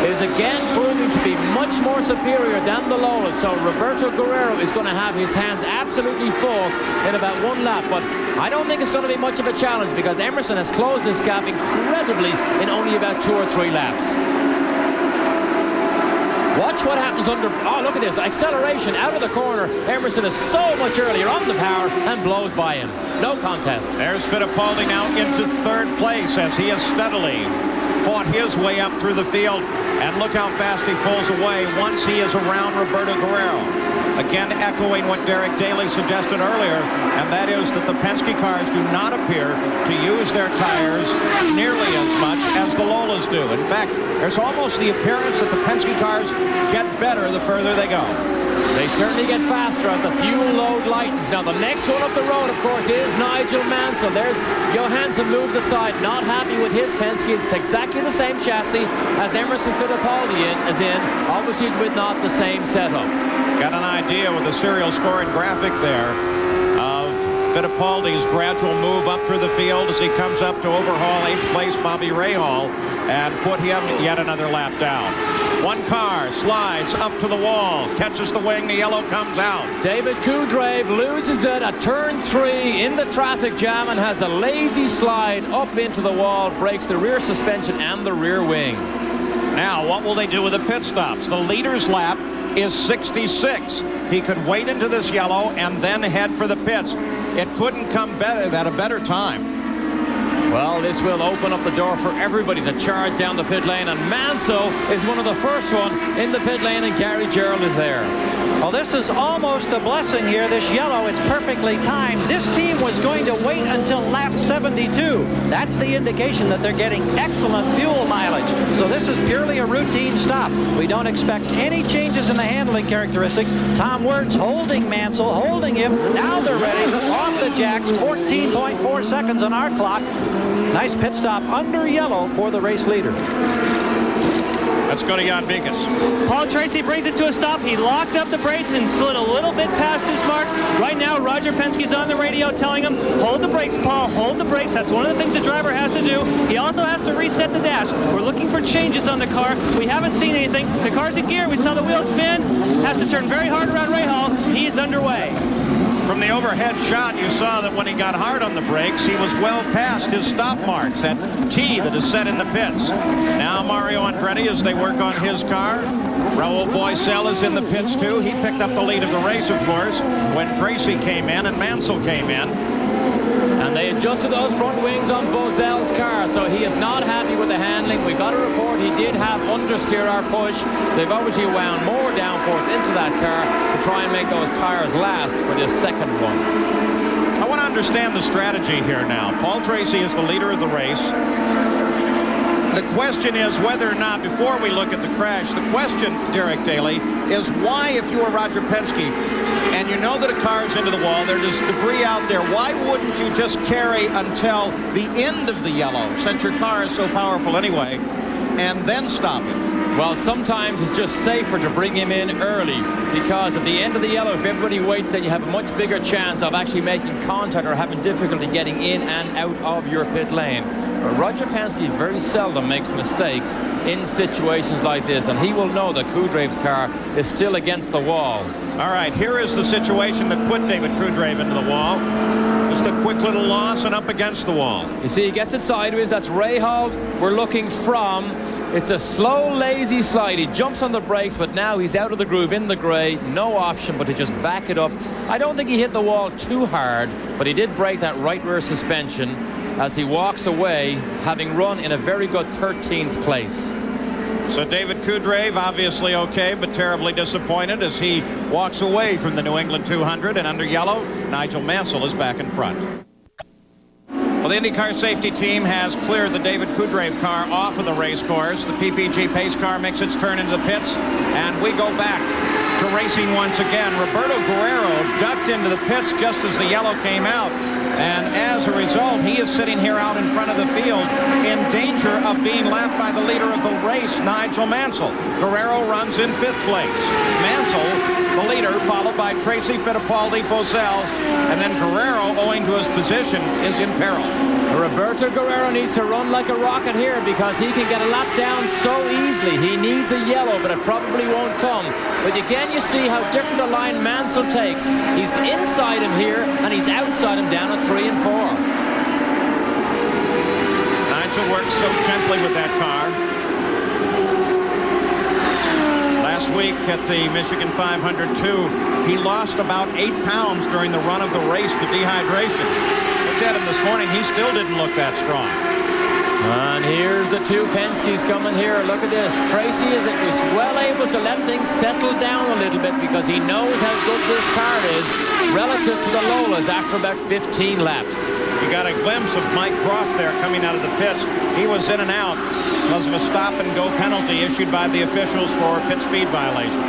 is again proving to be much more superior than the Lolas. So Roberto Guerrero is going to have his hands absolutely full in about 1 lap. But I don't think it's going to be much of a challenge because Emerson has closed this gap incredibly in only about 2 or 3 laps. Watch what happens under... Oh, look at this. Acceleration out of the corner. Emerson is so much earlier on the power and blows by him. No contest. There's Fittipaldi now into 3rd place as he has steadily fought his way up through the field. And look how fast he pulls away once he is around Roberto Guerrero. Again, echoing what Derek Daly suggested earlier, and that is that the Penske cars do not appear to use their tires nearly as much as the Lolas do. In fact, there's almost the appearance that the Penske cars get better the further they go. They certainly get faster as the fuel load lightens. Now, the next one up the road, of course, is Nigel Mansell. There's Johansson moves aside, not happy with his Penske. It's exactly the same chassis as Emerson Fittipaldi is in, obviously with not the same setup. Got an idea with the serial scoring graphic there of Fittipaldi's gradual move up through the field as he comes up to overhaul 8th place Bobby Rahal and put him yet another lap down. 1 car slides up to the wall, catches the wing, the yellow comes out. David Kudrave loses it at turn 3 in the traffic jam and has a lazy slide up into the wall, breaks the rear suspension and the rear wing. Now, what will they do with the pit stops? The leader's lap is 66. He could wait into this yellow and then head for the pits. It couldn't come better at a better time. Well, this will open up the door for everybody to charge down the pit lane, and Mansell is one of the first one in the pit lane, and Gary Gerald is there. Well, this is almost a blessing here. This yellow, it's perfectly timed. This team was going to wait until lap 72. That's the indication that they're getting excellent fuel mileage. So this is purely a routine stop. We don't expect any changes in the handling characteristics. Tom Wirtz holding Mansell, holding him. Now they're ready. Off the jacks, 14.4 seconds on our clock. Nice pit stop under yellow for the race leader. Let's go to Jan Beekes. Paul Tracy brings it to a stop. He locked up the brakes and slid a little bit past his marks. Right now, Roger Penske's on the radio telling him, hold the brakes, Paul, hold the brakes. That's one of the things the driver has to do. He also has to reset the dash. We're looking for changes on the car. We haven't seen anything. The car's in gear. We saw the wheel spin. Has to turn very hard around Rahal. He's underway. From the overhead shot, you saw that when he got hard on the brakes, he was well past his stop marks at T that is set in the pits. Now Mario Andretti as they work on his car. Raul Boesel is in the pits too. He picked up the lead of the race, of course, when Tracy came in and Mansell came in. And they adjusted those front wings on Boesel's car, so he is not happy with the handling. We got a report he did have understeer or push. They've obviously wound more downforce into that car to try and make those tires last for this second one. I want to understand the strategy here now. Paul Tracy is the leader of the race. The question is whether or not, before we look at the crash, the question, Derek Daly, is why, if you were Roger Penske, and you know that a car is into the wall, there's debris out there, why wouldn't you just carry until the end of the yellow, since your car is so powerful anyway, and then stop it? Well, sometimes it's just safer to bring him in early, because at the end of the yellow, if everybody waits, then you have a much bigger chance of actually making contact or having difficulty getting in and out of your pit lane. But Roger Penske very seldom makes mistakes in situations like this, and he will know that Kudrave's car is still against the wall. All right, here is the situation that put David Kudrave into the wall. Just a quick little loss and up against the wall. You see, he gets it sideways. That's Rahal we're looking from. It's a slow, lazy slide. He jumps on the brakes, but now he's out of the groove in the grey. No option but to just back it up. I don't think he hit the wall too hard, but he did break that right rear suspension as he walks away, having run in a very good 13th place. So David Kudrave obviously okay, but terribly disappointed as he walks away from the New England 200. And under yellow, Nigel Mansell is back in front. Well, the IndyCar safety team has cleared the David Kudrave car off of the race course. The PPG pace car makes its turn into the pits, and we go back to racing once again. Roberto Guerrero ducked into the pits just as the yellow came out, and as a result, he is sitting here out in front of the field in danger of being lapped by the leader of the race, Nigel Mansell. Guerrero runs in 5th place. Mansell, the leader, followed by Tracy Fittipaldi-Bozell, and then Guerrero, owing to his position, is in peril. Roberto Guerrero needs to run like a rocket here because he can get a lap down so easily. He needs a yellow, but it probably won't come. But again, you see how different a line Mansell takes. He's inside him here, and he's outside him down at 3 and 4. Nigel works so gently with that car. Last week at the Michigan 500 he lost about 8 pounds during the run of the race to dehydration. At him this morning, he still didn't look that strong. And here's the 2 Penske's coming here. Look at this. Tracy is well able to let things settle down a little bit because he knows how good this car is relative to the Lolas after about 15 laps. You got a glimpse of Mike Croft there coming out of the pits. He was in and out because of a stop-and-go penalty issued by the officials for pit speed violation.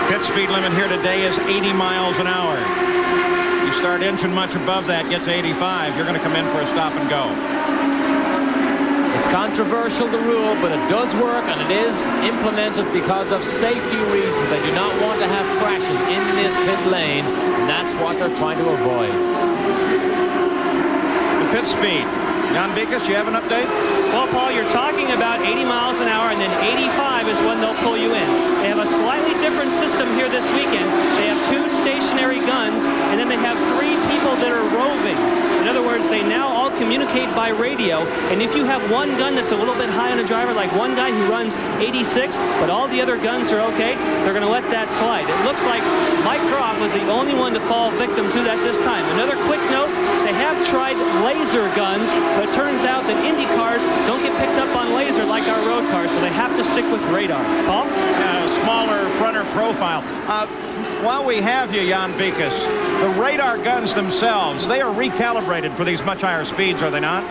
Pit speed limit here today is 80 miles an hour. You start inching much above that, get to 85, you're going to come in for a stop and go. It's controversial, the rule, but it does work, and it is implemented because of safety reasons. They do not want to have crashes in this pit lane, and that's what they're trying to avoid. The pit speed. Jan Bikas, you have an update? Well, Paul, you're talking about 80 miles an hour, and then 85 is when they'll pull you in. They have a slightly different system here this weekend. They have 2 stationary guns, and then they have 3 people that are roving. In other words, they now all communicate by radio, and if you have one gun that's a little bit high on a driver, like one guy who runs 86, but all the other guns are okay, they're going to let that slide. It looks like Mike Croft was the only one to fall victim to that this time. Another quick note, they have tried laser guns, but it turns out that Indy cars don't get picked up on laser like our road cars, so they have to stick with radar. Paul? Smaller fronter profile. While we have you, Jan Bikas, the radar guns themselves, they are recalibrated for these much higher speeds, are they not?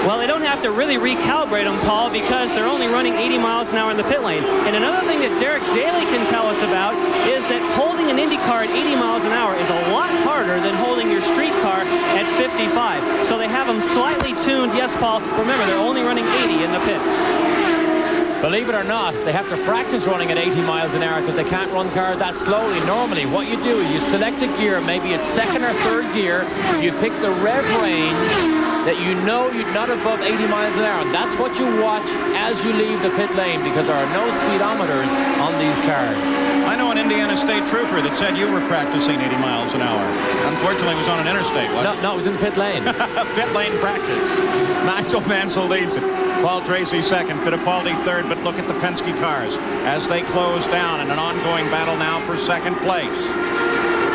Well, they don't have to really recalibrate them, Paul, because they're only running 80 miles an hour in the pit lane. And another thing that Derek Daly can tell us about is that holding an Indy car at 80 miles an hour is a lot harder than holding your street car at 55. So they have them slightly tuned. Yes, Paul, remember, they're only running 80 in the pits. Believe it or not, they have to practice running at 80 miles an hour because they can't run cars that slowly. Normally, what you do is you select a gear, maybe it's 2nd or 3rd gear, you pick the rev range that you know you're not above 80 miles an hour. And that's what you watch as you leave the pit lane because there are no speedometers on these cars. I know an Indiana State Trooper that said you were practicing 80 miles an hour. Unfortunately, it was on an interstate, wasn't it? No, it was in the pit lane. Pit lane practice. Nigel Mansell leads it. Paul Tracy 2nd, Fittipaldi 3rd, but look at the Penske cars as they close down in an ongoing battle now for 2nd place.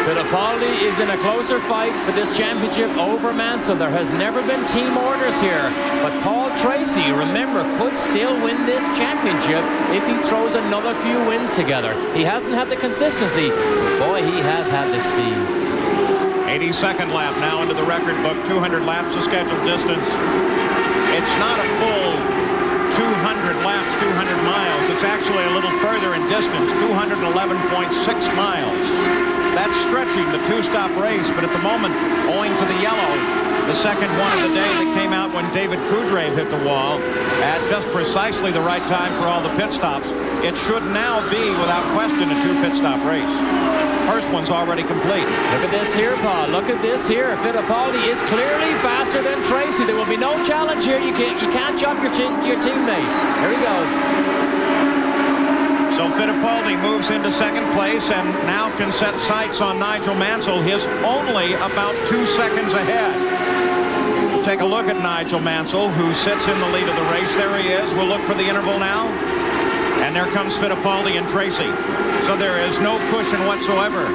Fittipaldi is in a closer fight for this championship over Mansell. There has never been team orders here, but Paul Tracy, remember, could still win this championship if he throws another few wins together. He hasn't had the consistency, but boy, he has had the speed. 82nd lap now into the record book, 200 laps of scheduled distance. It's not a full 200 laps, 200 miles. It's actually a little further in distance, 211.6 miles. That's stretching the 2-stop race, but at the moment, owing to the yellow, the second one of the day that came out when David Kudrave hit the wall at just precisely the right time for all the pit stops, it should now be, without question, a 2-pit stop race. First one's already complete. Look at this here, Paul. Look at this here. Fittipaldi is clearly faster than Tracy. There will be no challenge here. You can't jump your teammate. Here he goes. So Fittipaldi moves into 2nd place and now can set sights on Nigel Mansell. He's only about 2 seconds ahead. take a look at Nigel Mansell, who sits in the lead of the race. There he is. We'll look for the interval now. And there comes Fittipaldi and Tracy. So there is no cushion whatsoever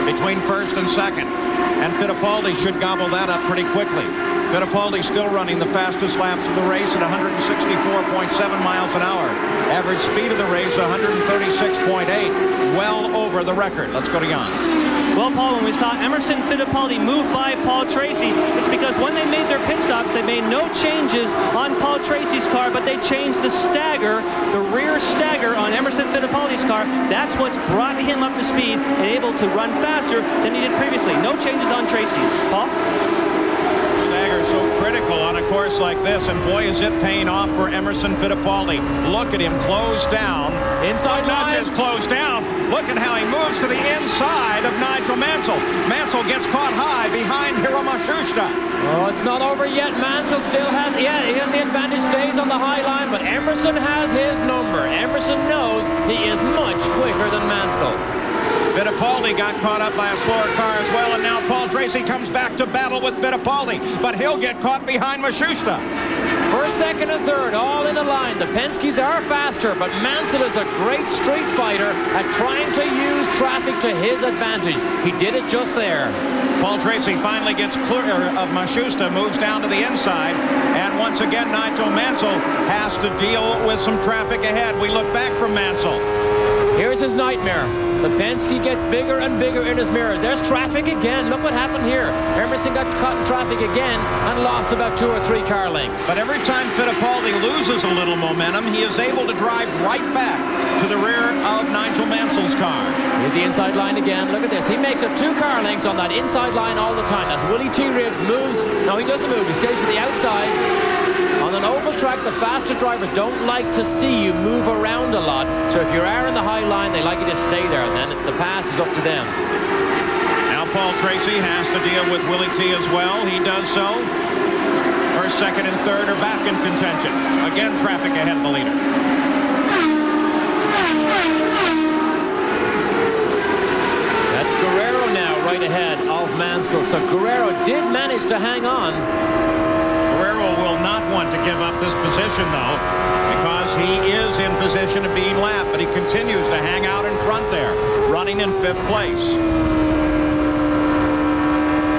between first and second. And Fittipaldi should gobble that up pretty quickly. Fittipaldi still running the fastest laps of the race at 164.7 miles an hour. Average speed of the race, 136.8. Well over the record. Let's go to Jan. Well, Paul, when we saw Emerson Fittipaldi move by Paul Tracy, it's because when they made their pit stops, they made no changes on Paul Tracy's car, but they changed the stagger, the rear stagger on Emerson Fittipaldi's car. That's what's brought him up to speed and able to run faster than he did previously. No changes on Tracy's. Paul? Stagger so critical on a course like this, and boy, is it paying off for Emerson Fittipaldi. Look at him close down. Inside not line. just close down. Look at how he moves to the inside of Nigel Mansell. Mansell gets caught high behind Hiro Matsushita. Oh, it's not over yet. Mansell still has, he has the advantage, stays on the high line, but Emerson has his number. Emerson knows he is much quicker than Mansell. Fittipaldi got caught up by a slower car as well, and now Paul Tracy comes back to battle with Fittipaldi, but he'll get caught behind Matsushita. First, second, and third, all in a line. The Penske's are faster, but Mansell is a great street fighter at trying to use traffic to his advantage. He did it just there. Paul Tracy finally gets clear of Matsushita, moves down to the inside, and once again Nigel Mansell has to deal with some traffic ahead. We look back from Mansell. Here's his nightmare. The Penske gets bigger and bigger in his mirror. There's traffic again. Look what happened here. Emerson got caught in traffic again and lost about 2 or 3 car lengths. But every time Fittipaldi loses a little momentum, he is able to drive right back to the rear of Nigel Mansell's car. Here's the inside line again. Look at this. He makes it 2 car lengths on that inside line all the time. That's Willie T. Ribs moves. No, he doesn't move. He stays to the outside. On an oval track, the faster drivers don't like to see you move around a lot. So if you are in the high line, they like you to stay there, and then the pass is up to them. Now Paul Tracy has to deal with Willie T as well. He does so. First, second, and third are back in contention. Again, traffic ahead of the leader. That's Guerrero now right ahead of Mansell. So Guerrero did manage to hang on. Guerrero will not want to give up this position, though, because he is in position of being lapped, but he continues to hang out in front there, running in 5th place.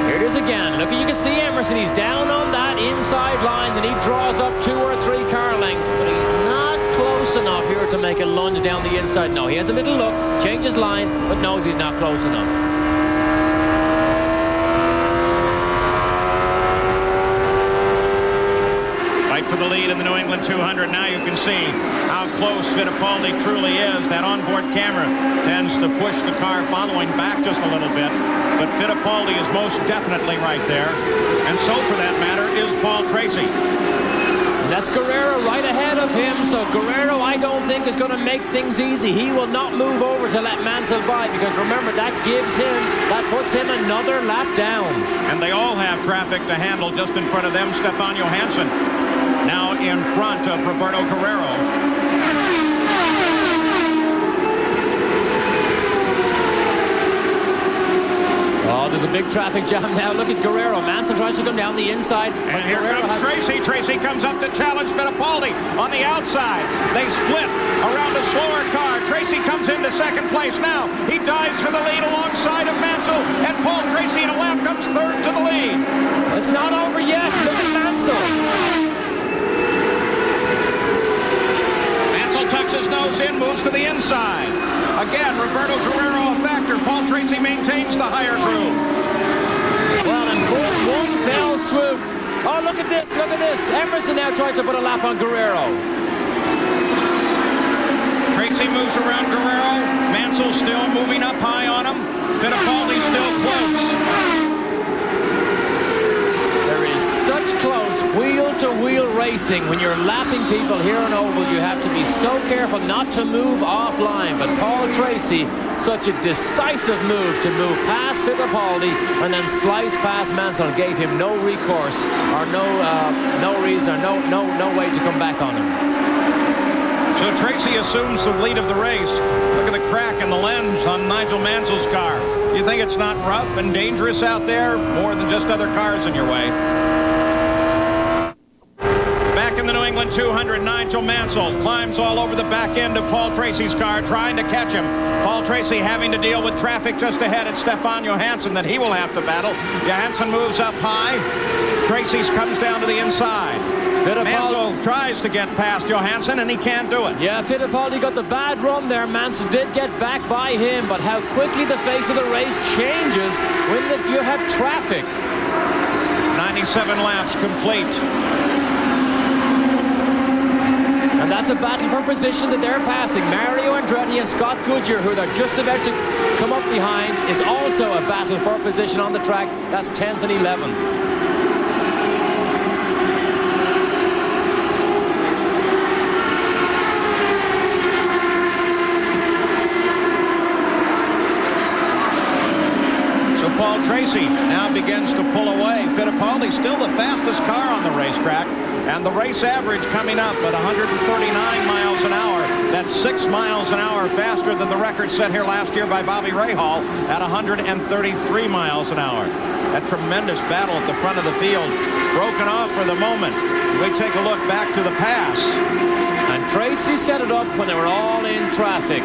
Here it is again. Look, you can see Emerson. He's down on that inside line, and he draws up 2 or 3 car lengths, but he's not close enough here to make a lunge down the inside. No, he has a little look, changes line, but knows he's not close enough. For the lead in the New England 200. Now you can see how close Fittipaldi truly is. That onboard camera tends to push the car following back just a little bit, but Fittipaldi is most definitely right there, and so for that matter is Paul Tracy. That's Guerrero right ahead of him, so Guerrero I don't think is going to make things easy. He will not move over to let Mansell by, because remember, that puts him another lap down. And they all have traffic to handle. Just in front of them, Stefan Johansson now in front of Roberto Guerrero. Oh, there's a big traffic jam now. Look at Guerrero. Mansell tries to come down the inside. And here comes Tracy. Tracy comes up to challenge Fittipaldi on the outside. They split around a slower car. Tracy comes into 2nd place now. He dives for the lead alongside of Mansell. And Paul Tracy in a lap comes 3rd to the lead. It's not over yet. Look at Mansell. Tucks his nose in, moves to the inside. Again, Roberto Guerrero a factor. Paul Tracy maintains the higher groove. Well, and one fell swoop. Oh, look at this, look at this. Emerson now tries to put a lap on Guerrero. Tracy moves around Guerrero. Mansell still moving up high on him. Fittipaldi still close. There is such close wheel-to-wheel racing. When you're lapping people here on ovals, you have to be so careful not to move offline. But Paul Tracy, such a decisive move to move past Fittipaldi and then slice past Mansell, gave him no recourse or no reason or no way to come back on him. So Tracy assumes the lead of the race. Look at the crack in the lens on Nigel Mansell's car. You think it's not rough and dangerous out there? More than just other cars in your way. Nigel Mansell climbs all over the back end of Paul Tracy's car, trying to catch him. Paul Tracy having to deal with traffic just ahead at Stefan Johansson that he will have to battle. Johansson moves up high. Tracy's comes down to the inside. Mansell tries to get past Johansson, and he can't do it. Yeah, Fittipaldi got the bad run there. Mansell did get back by him, but how quickly the face of the race changes when you have traffic. 97 laps complete. And that's a battle for position that they're passing. Mario Andretti and Scott Goodyear, who they're just about to come up behind, is also a battle for position on the track. That's 10th and 11th. Paul Tracy now begins to pull away. Fittipaldi still the fastest car on the racetrack, and the race average coming up at 139 miles an hour. That's 6 miles an hour faster than the record set here last year by Bobby Rahal at 133 miles an hour. That tremendous battle at the front of the field broken off for the moment. We take a look back to the pass. And Tracy set it up when they were all in traffic.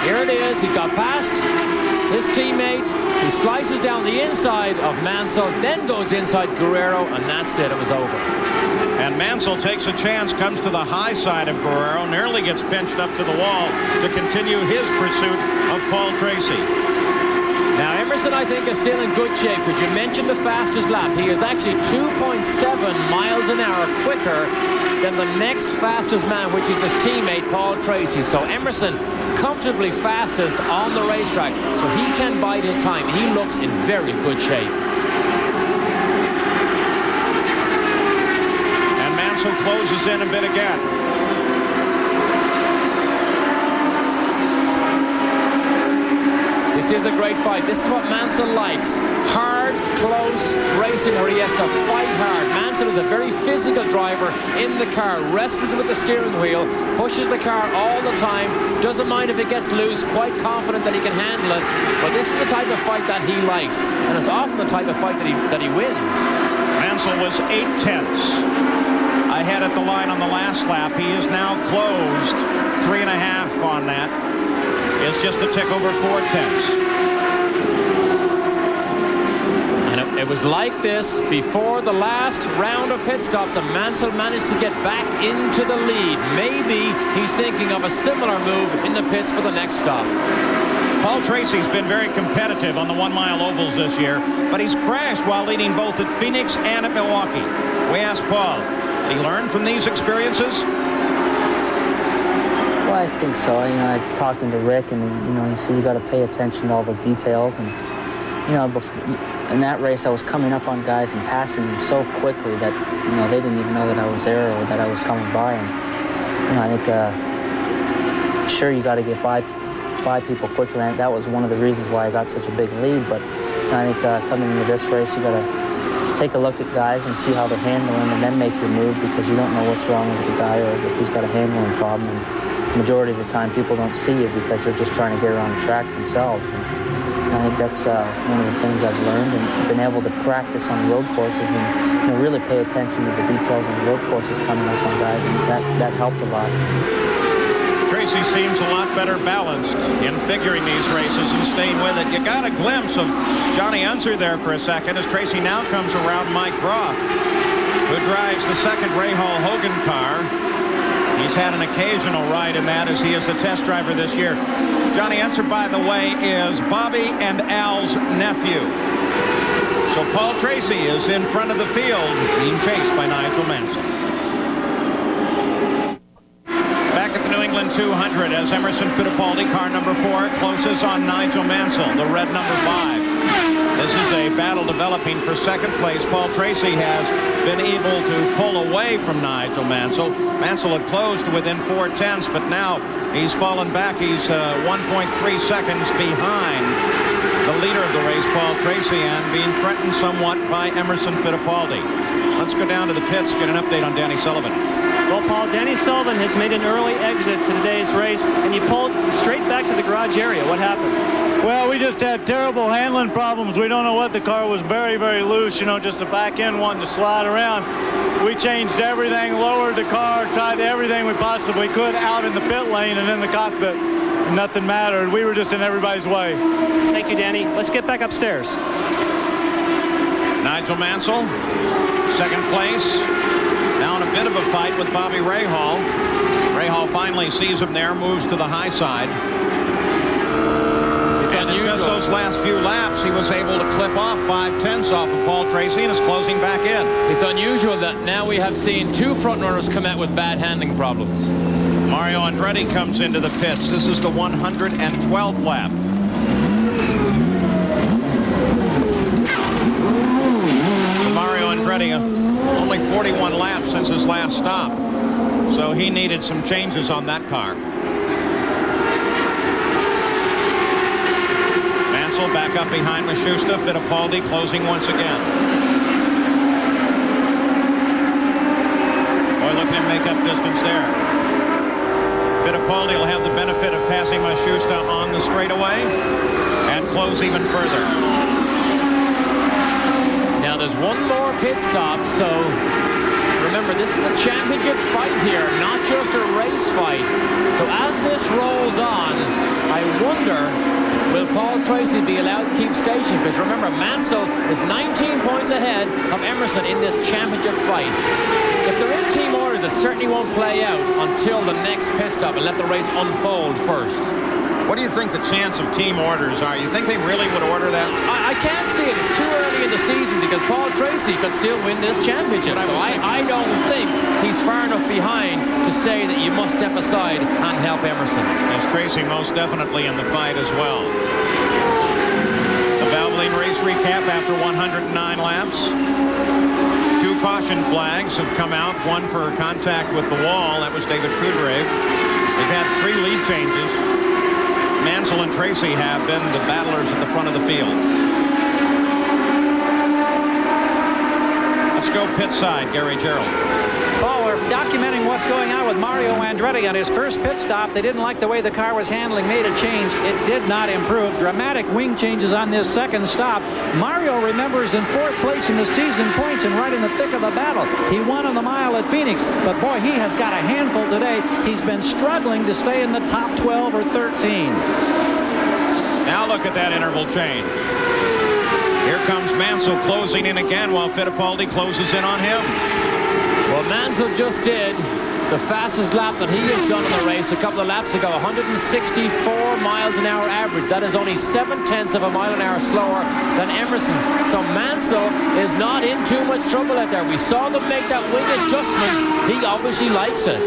Here it is. He got past his teammate. He slices down the inside of Mansell, then goes inside Guerrero, and that's it. It was over. And Mansell takes a chance, comes to the high side of Guerrero, nearly gets pinched up to the wall to continue his pursuit of Paul Tracy. Now, Emerson, I think, is still in good shape, because you mentioned the fastest lap. He is actually 2.7 miles an hour quicker than the next fastest man, which is his teammate, Paul Tracy. So Emerson comfortably fastest on the racetrack, so he can bide his time. He looks in very good shape. And Mansell closes in a bit again. This is a great fight. This is what Mansell likes. Hard, close racing where he has to fight hard. Mansell is a very physical driver in the car. Wrestles with the steering wheel, pushes the car all the time, doesn't mind if it gets loose, quite confident that he can handle it. But this is the type of fight that he likes, and it's often the type of fight that he wins. Mansell was 0.8 ahead at the line on the last lap. He is now closed 3.5 on that. It's just a tick over 0.4. And it was like this before the last round of pit stops, and Mansell managed to get back into the lead. Maybe he's thinking of a similar move in the pits for the next stop. Paul Tracy's been very competitive on the 1 mile ovals this year, but he's crashed while leading both at Phoenix and at Milwaukee. We asked Paul, did he learn from these experiences? Well, I think so. Talking to Rick, and he said you got to pay attention to all the details. And before, in that race, I was coming up on guys and passing them so quickly that they didn't even know that I was there or that I was coming by. And I think sure you got to get by people quickly. And that was one of the reasons why I got such a big lead. But I think coming into this race, you got to take a look at guys and see how they're handling, and then make your move, because you don't know what's wrong with the guy or if he's got a handling problem. And majority of the time people don't see you because they're just trying to get around the track themselves. And I think that's one of the things I've learned and been able to practice on road courses, and really pay attention to the details on the road courses coming up on guys, and that helped a lot. Tracy seems a lot better balanced in figuring these races and staying with it. You got a glimpse of Johnny Unser there for a second as Tracy now comes around Mike Groff, who drives the second Rahal Hogan car. He's had an occasional ride in that, as he is the test driver this year. Johnny Unser, by the way, is Bobby and Al's nephew. So Paul Tracy is in front of the field, being chased by Nigel Mansell. Back at the New England 200 as Emerson Fittipaldi, car number 4, closes on Nigel Mansell, the red number 5. This is a battle developing for second place. Paul Tracy has been able to pull away from Nigel Mansell. Mansell had closed to within 0.4, but now he's fallen back. He's 1.3 seconds behind the leader of the race, Paul Tracy, and being threatened somewhat by Emerson Fittipaldi. Let's go down to the pits, get an update on Danny Sullivan. Well, Paul, Danny Sullivan has made an early exit to today's race, and he pulled straight back to the garage area. What happened? Well, we just had terrible handling problems. We don't know what the car was very, very loose, you know, just the back end wanting to slide around. We changed everything, lowered the car, tried everything we possibly could out in the pit lane and in the cockpit. Nothing mattered. We were just in everybody's way. Thank you, Danny. Let's get back upstairs. Nigel Mansell, second place. Now in a bit of a fight with Bobby Rahal. Rahal finally sees him there, moves to the high side. And in just those last few laps, he was able to clip off 5/10 off of Paul Tracy and is closing back in. It's unusual that now we have seen two front runners come out with bad handling problems. Mario Andretti comes into the pits. This is the 112th lap. Mario Andretti, only 41 laps since his last stop. So he needed some changes on that car. Mansell back up behind Maschusta. Fittipaldi closing once again. Boy, look at him make up distance there. Fittipaldi will have the benefit of passing Maschusta on the straightaway and close even further. Now there's one more pit stop, so remember this is a championship fight here, not just a race fight. So as this rolls on, I wonder, will Paul Tracy be allowed to keep station? Because remember, Mansell is 19 points ahead of Emerson in this championship fight. If there is team orders, it certainly won't play out until the next pit stop and let the race unfold first. What do you think the chance of team orders are? You think they really would order that? I can't see it. It's too early in the season because Paul Tracy could still win this championship. So I don't think he's far enough behind to say that you must step aside and help Emerson. As Tracy most definitely in the fight as well. The Valvoline race recap after 109 laps. 2 caution flags have come out. One for contact with the wall. That was David Kudrave. They've had 3 lead changes. Mansell and Tracy have been the battlers at the front of the field. Let's go pit side, Gary Gerald. Oh, we're documenting what's going on with Mario Andretti on his first pit stop. They didn't like the way the car was handling, made a change. It did not improve. Dramatic wing changes on this second stop. Mario, remembers, in 4th place in the season points and right in the thick of the battle. He won on the mile at Phoenix, but boy, he has got a handful today. He's been struggling to stay in the top 12 or 13. Now look at that interval change. Here comes Mansell closing in again while Fittipaldi closes in on him. Well, Mansell just did the fastest lap that he has done in the race a couple of laps ago, 164 miles an hour average. That is only 0.7 of a mile an hour slower than Emerson. So Mansell is not in too much trouble out there. We saw them make that wing adjustment. He obviously likes it.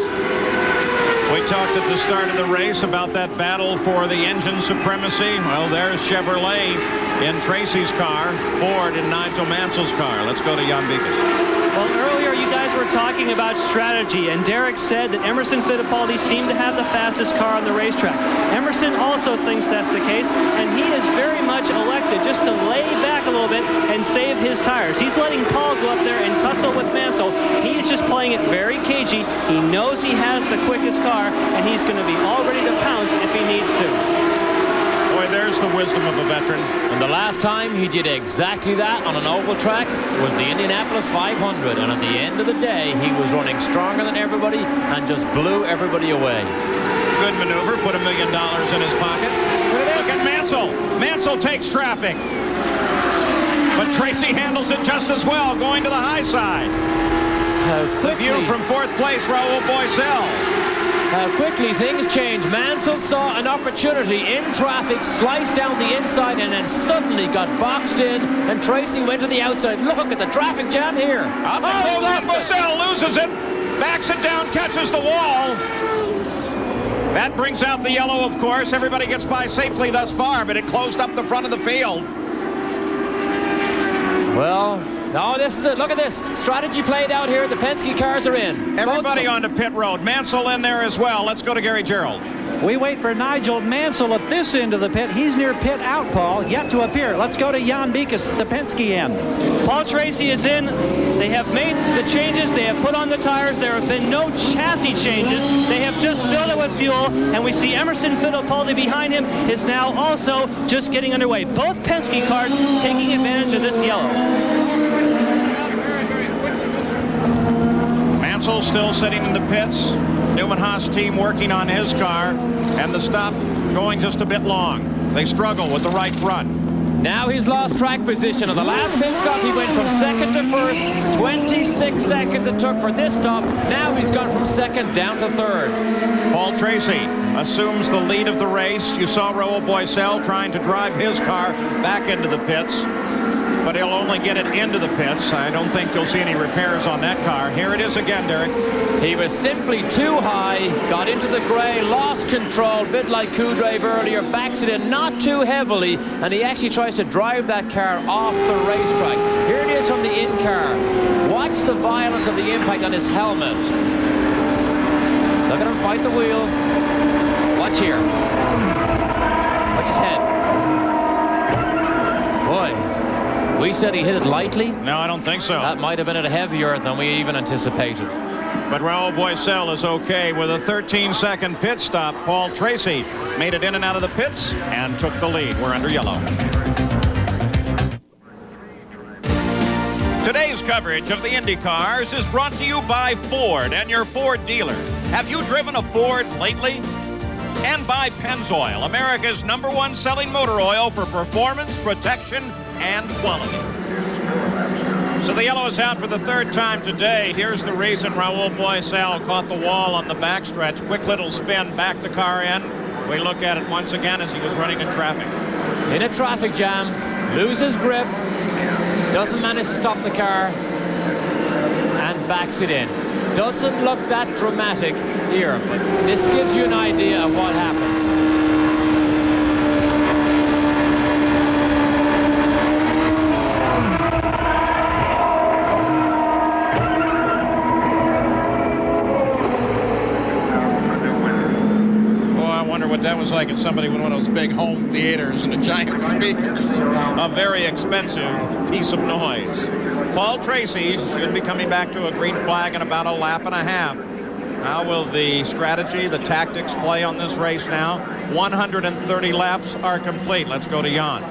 We talked at the start of the race about that battle for the engine supremacy. Well, there's Chevrolet in Tracy's car, Ford in Nigel Mansell's car. Let's go to Jan Beekes. Well, earlier you guys were talking about strategy, and Derek said that Emerson Fittipaldi seemed to have the fastest car on the racetrack. Emerson also thinks that's the case, and he is very much elected just to lay back a little bit and save his tires. He's letting Paul go up there and tussle with Mansell. He's just playing it very cagey. He knows he has the quickest car, and he's going to be all ready to pounce if he needs to. Boy, there's the wisdom of a veteran. And the last time he did exactly that on an oval track was the Indianapolis 500. And at the end of the day, he was running stronger than everybody and just blew everybody away. Good maneuver. Put $1 million in his pocket. Look at Mansell. Mansell takes traffic. But Tracy handles it just as well, going to the high side. The view from 4th place, Raul Boisel. How quickly things change. Mansell saw an opportunity in traffic, sliced down the inside, and then suddenly got boxed in, and Tracy went to the outside. Look at the traffic jam here. Boisel loses it, backs it down, catches the wall. That brings out the yellow, of course. Everybody gets by safely thus far, but it closed up the front of the field. Well, no, this is it. Look at this. Strategy played out here. The Penske cars are in. Everybody onto pit road. Mansell in there as well. Let's go to Gary Gerald. We wait for Nigel Mansell at this end of the pit. He's near pit out, Paul, yet to appear. Let's go to Jan Beekes at the Penske end. Paul Tracy is in. They have made the changes. They have put on the tires. There have been no chassis changes. They have just filled it with fuel. And we see Emerson Fittipaldi behind him is now also just getting underway. Both Penske cars taking advantage of this yellow. Mansell still sitting in the pits. Newman Haas team working on his car, and the stop going just a bit long. They struggle with the right front. Now he's lost track position. On the last pit stop, he went from second to first. 26 seconds it took for this stop. Now he's gone from second down to third. Paul Tracy assumes the lead of the race. You saw Raoul Boisel trying to drive his car back into the pits, but he'll only get it into the pits. I don't think you'll see any repairs on that car. Here it is again, Derek. He was simply too high, got into the gray, lost control, bit like Kudrave earlier, backs it in not too heavily, and he actually tries to drive that car off the racetrack. Here it is from the in-car. Watch the violence of the impact on his helmet. Look at him fight the wheel. Watch here. Watch his head. Boy, we said he hit it lightly. No, I don't think so. That might have been a heavier than we even anticipated. But Raoul Boisel is okay with a 13-second pit stop. Paul Tracy made it in and out of the pits and took the lead. We're under yellow. Today's coverage of the Indy cars is brought to you by Ford and your Ford dealer. Have you driven a Ford lately? And by Pennzoil, America's #1 selling motor oil for performance, protection, and quality. So the yellow is out for the third time today. Here's the reason. Raoul Boisel caught the wall on the backstretch. Quick little spin, back the car in. We look at it once again as he was running in traffic. In a traffic jam, loses grip, doesn't manage to stop the car, and backs it in. Doesn't look that dramatic here, but this gives you an idea of what happens. That was like at somebody with one of those big home theaters and a giant speaker. A very expensive piece of noise. Paul Tracy should be coming back to a green flag in about a lap and a half. How will the strategy, the tactics play on this race now? 130 laps are complete. Let's go to Jan.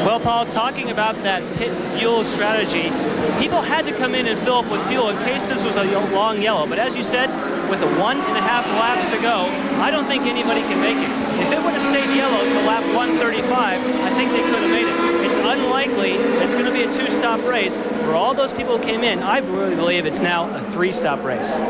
Well, Paul, talking about that pit fuel strategy, people had to come in and fill up with fuel in case this was a long yellow. But as you said, with a 1.5 laps to go, I don't think anybody can make it. If it would have stayed yellow to lap 135, I think they could have made it. It's unlikely it's going to be a 2-stop race. For all those people who came in, I really believe it's now a 3-stop race.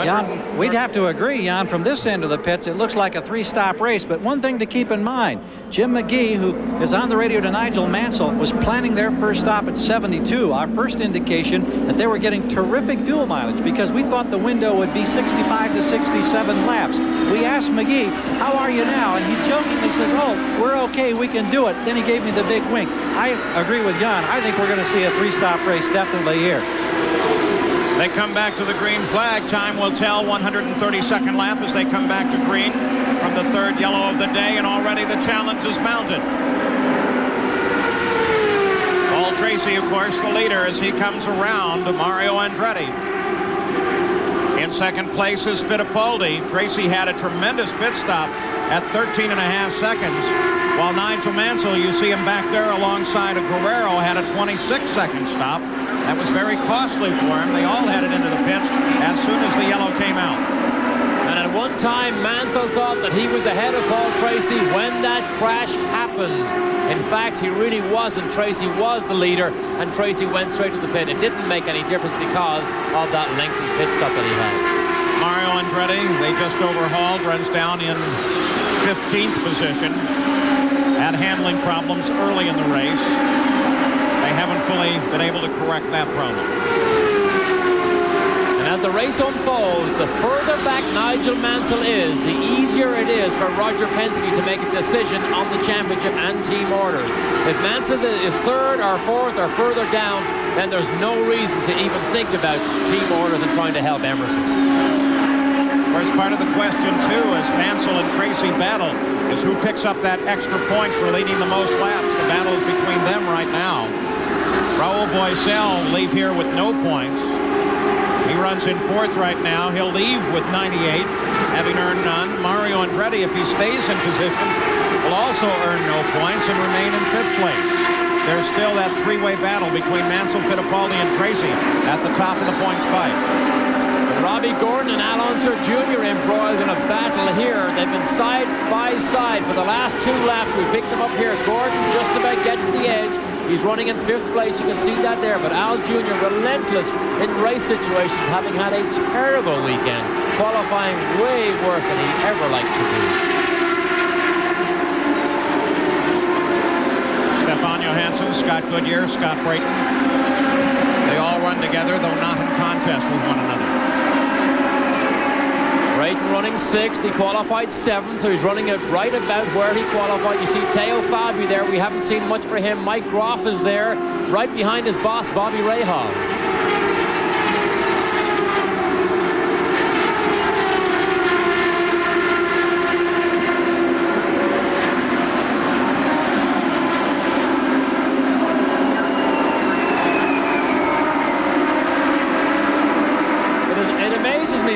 Jan, we'd have to agree, Jan, from this end of the pits, it looks like a 3-stop race. But one thing to keep in mind, Jim McGee, who is on the radio to Nigel Mansell, was planning their first stop at 72. Our first indication that they were getting terrific fuel mileage because we thought the window would be 65 to 67 laps. We asked McGee, how are you now? And he jokingly says, oh, we're okay, we can do it. Then he gave me the big wink. I agree with Jan. I think we're going to see a 3-stop race definitely here. They come back to the green flag. Time will tell. 132nd lap as they come back to green from the third yellow of the day, and already the challenge is mounted. Paul Tracy, of course, the leader as he comes around Mario Andretti. In second place is Fittipaldi. Tracy had a tremendous pit stop at 13.5 seconds, while Nigel Mansell, you see him back there alongside of Guerrero, had a 26-second stop. That was very costly for him. They all headed into the pits as soon as the yellow came out. And at one time, Mansell thought that he was ahead of Paul Tracy when that crash happened. In fact, he really wasn't. Tracy was the leader, and Tracy went straight to the pit. It didn't make any difference because of that lengthy pit stop that he had. Mario Andretti, they just overhauled, runs down in 15th position. Had handling problems early in the race. They haven't fully been able to correct that problem. And as the race unfolds, the further back Nigel Mansell is, the easier it is for Roger Penske to make a decision on the championship and team orders. If Mansell is third or fourth or further down, then there's no reason to even think about team orders and trying to help Emerson. course, part of the question, too, as Mansell and Tracy battle, is who picks up that extra point for leading the most laps. The battle is between them right now. Raul Boisel will leave here with no points. He runs in 4th right now. He'll leave with 98, having earned none. Mario Andretti, if he stays in position, will also earn no points and remain in 5th place. There's still that three-way battle between Mansell, Fittipaldi, and Tracy at the top of the points fight. Robbie Gordon and Al Unser Jr. embroiled in a battle here. They've been side by side for the last 2 laps. We picked them up here. Gordon just about gets the edge. He's running in 5th place. You can see that there. But Al Jr. relentless in race situations, having had a terrible weekend, qualifying way worse than he ever likes to do. Stefan Johansson, Scott Goodyear, Scott Brayton. They all run together, though not in contest with one another. Brayton running 6th. He qualified 7th, so he's running it right about where he qualified. You see Teo Fabi there. We haven't seen much for him. Mike Groff is there, right behind his boss, Bobby Rahal.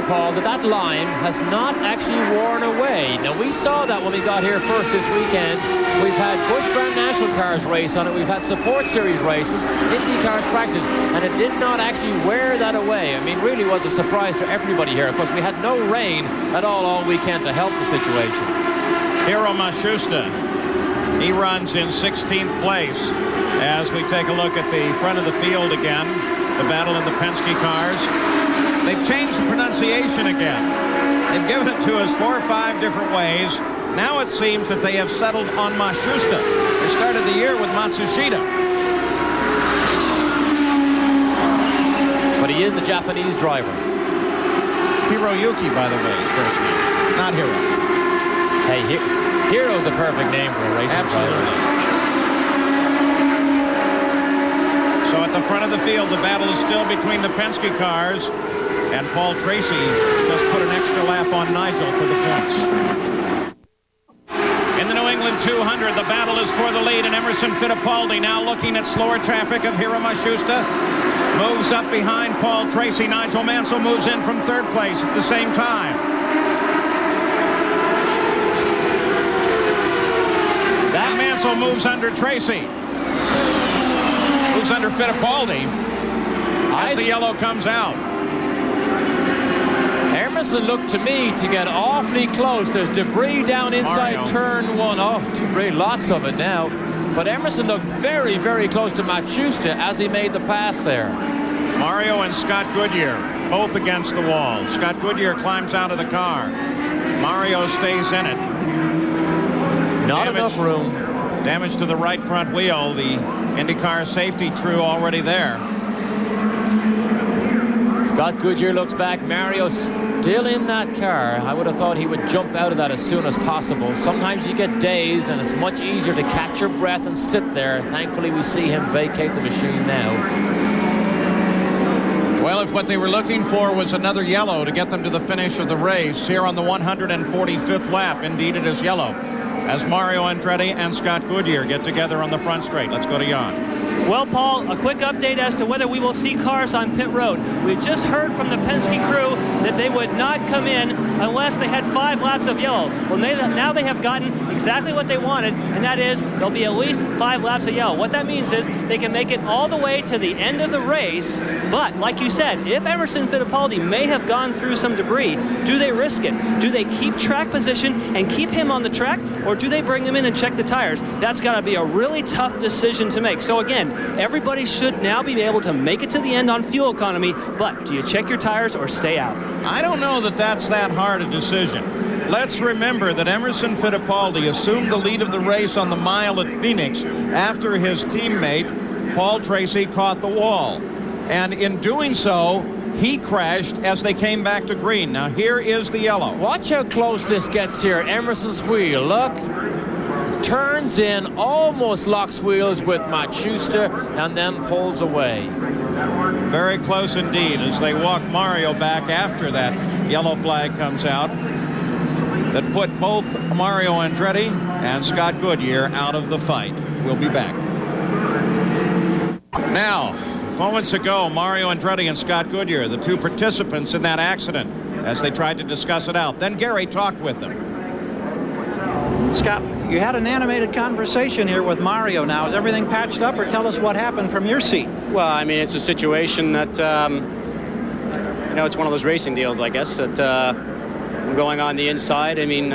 Paul, that line has not actually worn away. Now, we saw that when we got here first this weekend. We've had Busch Grand National Cars race on it. We've had Support Series races, Indy Cars practice, and it did not actually wear that away. I mean, really was a surprise to everybody here. Of course, we had no rain at all weekend to help the situation. Hiro Matsushita, he runs in 16th place. As we take a look at the front of the field again, the battle in the Penske cars. They've changed the pronunciation again. They've given it to us 4 or 5 different ways. Now it seems that they have settled on Matsushita. They started the year with Matsushita. But he is the Japanese driver. Hiroyuki, by the way, first name. Not Hiro. Hey, Hiro's a perfect name for a racing driver. So at the front of the field, the battle is still between the Penske cars. And Paul Tracy just put an extra lap on Nigel for the points. In the New England 200, the battle is for the lead, and Emerson Fittipaldi now looking at slower traffic of Hiro Matsushita. Moves up behind Paul Tracy. Nigel Mansell moves in from 3rd place at the same time. That Mansell moves under Tracy. Moves under Fittipaldi as the yellow comes out. Emerson looked to me to get awfully close. There's debris down inside Mario. turn 1. Oh, debris, lots of it now. But Emerson looked very, very close to Matsushita as he made the pass there. Mario and Scott Goodyear both against the wall. Scott Goodyear climbs out of the car. Mario stays in it. Not enough room. Damage to the right front wheel. The IndyCar safety crew already there. Scott Goodyear looks back. Mario still in that car. I would have thought he would jump out of that as soon as possible. Sometimes you get dazed and it's much easier to catch your breath and sit there. Thankfully, we see him vacate the machine now. Well, if what they were looking for was another yellow to get them to the finish of the race, here on the 145th lap, indeed it is yellow, as Mario Andretti and Scott Goodyear get together on the front straight. Let's go to Jan. Well, Paul, a quick update as to whether we will see cars on pit road. We just heard from the Penske crew that they would not come in unless they had 5 laps of yellow. Well, now they have gotten exactly what they wanted, and that is there'll be at least 5 laps of yellow. What that means is they can make it all the way to the end of the race, but like you said, if Emerson Fittipaldi may have gone through some debris, do they risk it? Do they keep track position and keep him on the track, or do they bring him in and check the tires? That's got to be a really tough decision to make. So again, everybody should now be able to make it to the end on fuel economy, but do you check your tires or stay out? I don't know that that's that hard a decision. Let's remember that Emerson Fittipaldi assumed the lead of the race on the mile at Phoenix after his teammate, Paul Tracy, caught the wall. And in doing so, he crashed as they came back to green. Now here is the yellow. Watch how close this gets here. Emerson's wheel, look. Turns in, almost locks wheels with Matsushita, and then pulls away. Very close indeed as they walk Mario back after that. yellow flag comes out that put both Mario Andretti and Scott Goodyear out of the fight. We'll be back. Now, moments ago, Mario Andretti and Scott Goodyear, the two participants in that accident, as they tried to discuss it out. Then Gary talked with them. Scott, you had an animated conversation here with Mario now. Is everything patched up, or tell us what happened from your seat? Well, I mean, it's a situation that, you know, it's one of those racing deals, I guess, that going on the inside. I mean,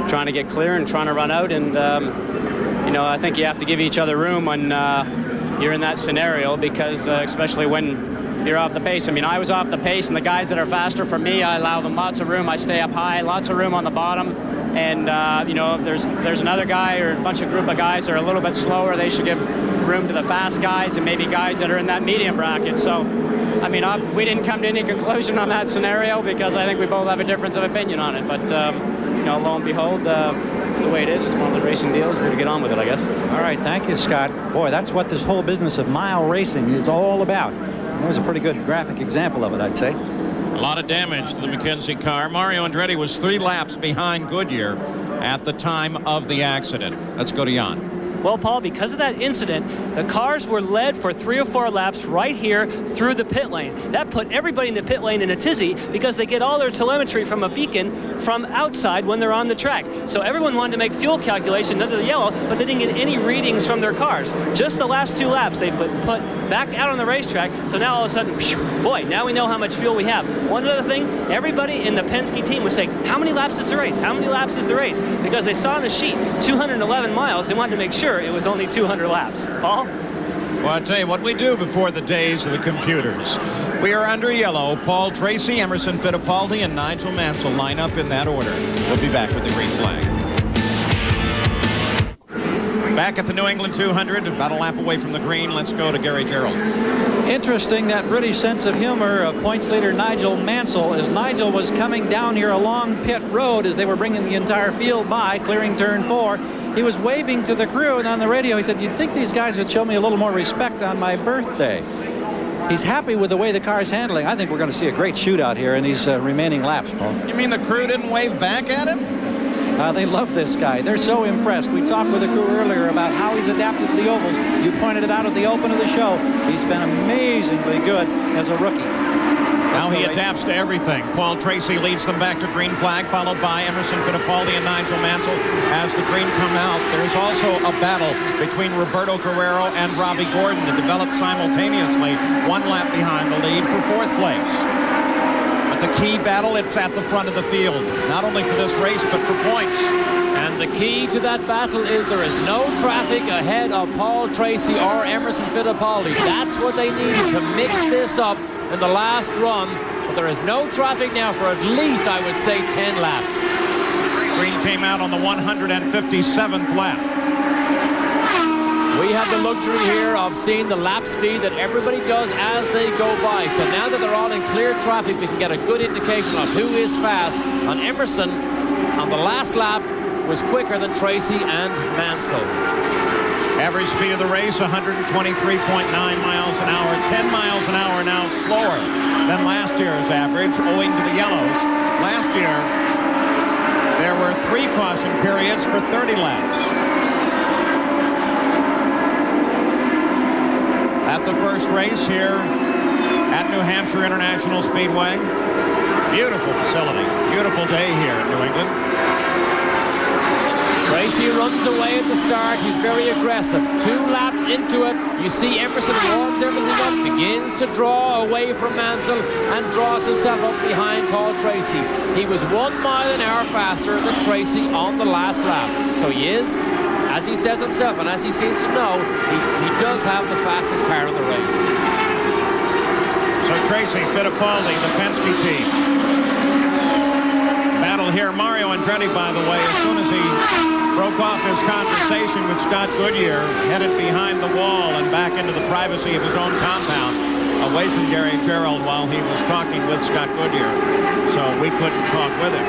trying to get clear and trying to run out. And, you know, I think you have to give each other room when you're in that scenario, because especially when you're off the pace. I mean, I was off the pace, and the guys that are faster for me, I allow them lots of room. I stay up high, lots of room on the bottom. And, you know, if there's another guy or a group of guys that are a little bit slower, they should give room to the fast guys and maybe guys that are in that medium bracket. So, I mean, we didn't come to any conclusion on that scenario, because I think we both have a difference of opinion on it. But, you know, lo and behold, it's the way it is. It's one of the racing deals. We're going to get on with it, I guess. All right, thank you, Scott. Boy, that's what this whole business of mile racing is all about. There's a pretty good graphic example of it, I'd say. A lot of damage to the McKenzie car. Mario Andretti was 3 laps behind Goodyear at the time of the accident. Let's go to Jan. Well, Paul, because of that incident, the cars were led for 3 or 4 laps right here through the pit lane. That put everybody in the pit lane in a tizzy, because they get all their telemetry from a beacon from outside when they're on the track. So everyone wanted to make fuel calculations under the yellow, but they didn't get any readings from their cars. Just the last 2 laps they put back out on the racetrack. So now all of a sudden, boy, now we know how much fuel we have. One other thing, everybody in the Penske team was saying, how many laps is the race? How many laps is the race? Because they saw on the sheet 211 miles. They wanted to make sure it was only 200 laps. Paul? Well, I'll tell you what we do before the days of the computers. We are under yellow. Paul Tracy, Emerson Fittipaldi, and Nigel Mansell line up in that order. We'll be back with the green flag. Back at the New England 200, about a lap away from the green. Let's go to Gary Gerald. Interesting, that British sense of humor of points leader Nigel Mansell, as Nigel was coming down here along pit road as they were bringing the entire field by, clearing turn 4. He was waving to the crew, and on the radio he said, you'd think these guys would show me a little more respect on my birthday. He's happy with the way the car's handling. I think we're going to see a great shootout here in these remaining laps, Paul. You mean the crew didn't wave back at him? They love this guy. They're so impressed. We talked with the crew earlier about how he's adapted to the ovals. You pointed it out at the open of the show. He's been amazingly good as a rookie. Now he adapts to everything. Paul Tracy leads them back to green flag, followed by Emerson Fittipaldi and Nigel Mansell. As the green come out, there's also a battle between Roberto Guerrero and Robbie Gordon that developed simultaneously, 1 lap behind the lead for 4th place. But the key battle, it's at the front of the field, not only for this race, but for points. And the key to that battle is there is no traffic ahead of Paul Tracy or Emerson Fittipaldi. That's what they needed to mix this up in the last run. But there is no traffic now for at least, I would say, 10 laps. Green came out on the 157th lap. We have the luxury here of seeing the lap speed that everybody does as they go by. So now that they're all in clear traffic, we can get a good indication of who is fast. On Emerson, on the last lap, was quicker than Tracy and Mansell. Average speed of the race, 123.9 miles an hour. 10 miles an hour now slower than last year's average, owing to the yellows. Last year, there were 3 caution periods for 30 laps. At the first race here at New Hampshire International Speedway. Beautiful facility. Beautiful day here in New England. Tracy runs away at the start. He's very aggressive. 2 laps into it, you see Emerson warms everything up, begins to draw away from Mansell, and draws himself up behind Paul Tracy. He was 1 mile an hour faster than Tracy on the last lap. So he is, as he says himself, and as he seems to know, he does have the fastest car in the race. So Tracy, Fittipaldi, the Penske team. Battle here. Mario Andretti, by the way, as soon as he broke off his conversation with Scott Goodyear, headed behind the wall and back into the privacy of his own compound, away from Gary Gerald while he was talking with Scott Goodyear. So we couldn't talk with him.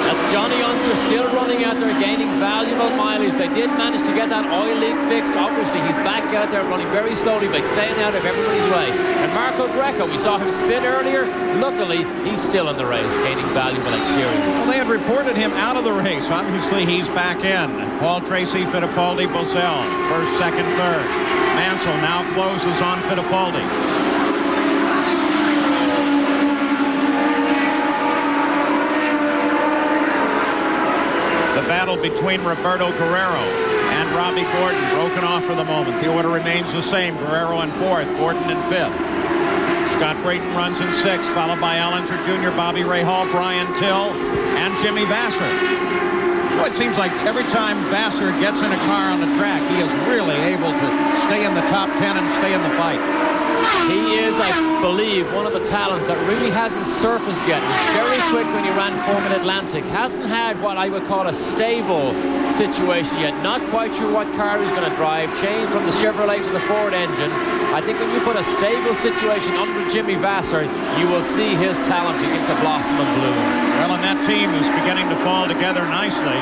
That's Johnny on Mansell still running out there, gaining valuable mileage. They did manage to get that oil leak fixed. Obviously, he's back out there running very slowly, but staying out of everybody's way. And Marco Greco, we saw him spin earlier. Luckily, he's still in the race, gaining valuable experience. Well, they had reported him out of the race. Obviously, he's back in. Paul Tracy, Fittipaldi, Bozell, first, second, third. Mansell now closes on Fittipaldi. The battle between Roberto Guerrero and Robbie Gordon broken off for the moment. The order remains the same. Guerrero in fourth, Gordon in fifth. Scott Brayton runs in sixth, followed by Allenser Jr., Bobby Rahal, Brian Till, and Jimmy Vasser. Well, it seems like every time Vasser gets in a car on the track, he is really able to stay in the top 10 and stay in the fight. He is, I believe, one of the talents that really hasn't surfaced yet. He was very quick when he ran for Mid-Atlantic. Hasn't had what I would call a stable situation yet. Not quite sure what car he's going to drive. Changed from the Chevrolet to the Ford engine. I think when you put a stable situation under Jimmy Vasser, you will see his talent begin to blossom and bloom. Well, and that team is beginning to fall together nicely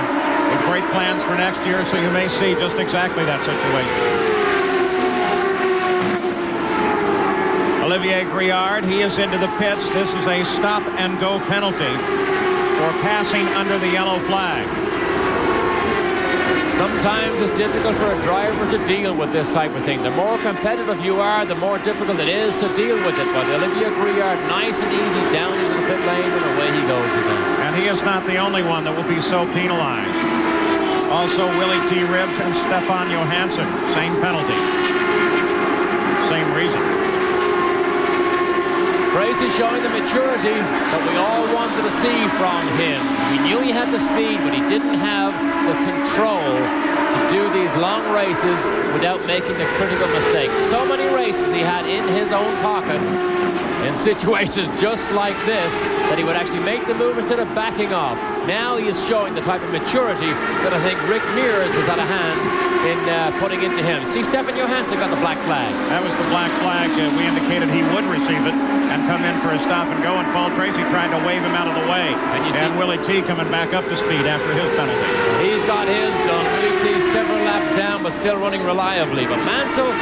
with great plans for next year, so you may see just exactly that situation. Olivier Griard, he is into the pits. This is a stop-and-go penalty for passing under the yellow flag. Sometimes it's difficult for a driver to deal with this type of thing. The more competitive you are, the more difficult it is to deal with it. But Olivier Griard, nice and easy, down into the pit lane, and away he goes again. And he is not the only one that will be so penalized. Also, Willie T. Ribbs and Stefan Johansson, same penalty. Same reason. Tracy showing the maturity that we all wanted to see from him. We knew he had the speed, but he didn't have the control to do these long races without making the critical mistakes. So many races he had in his own pocket in situations just like this that he would actually make the move instead of backing off. Now he is showing the type of maturity that I think Rick Mears has had a hand in putting into him. See, Stefan Johansson got the black flag. That was the black flag. We indicated he would receive it and come in for a stop and go, and Paul Tracy tried to wave him out of the way. And Willie T coming back up to speed after his penalty. So he's got his done. Willie T several laps down, but still running reliably. But Mansell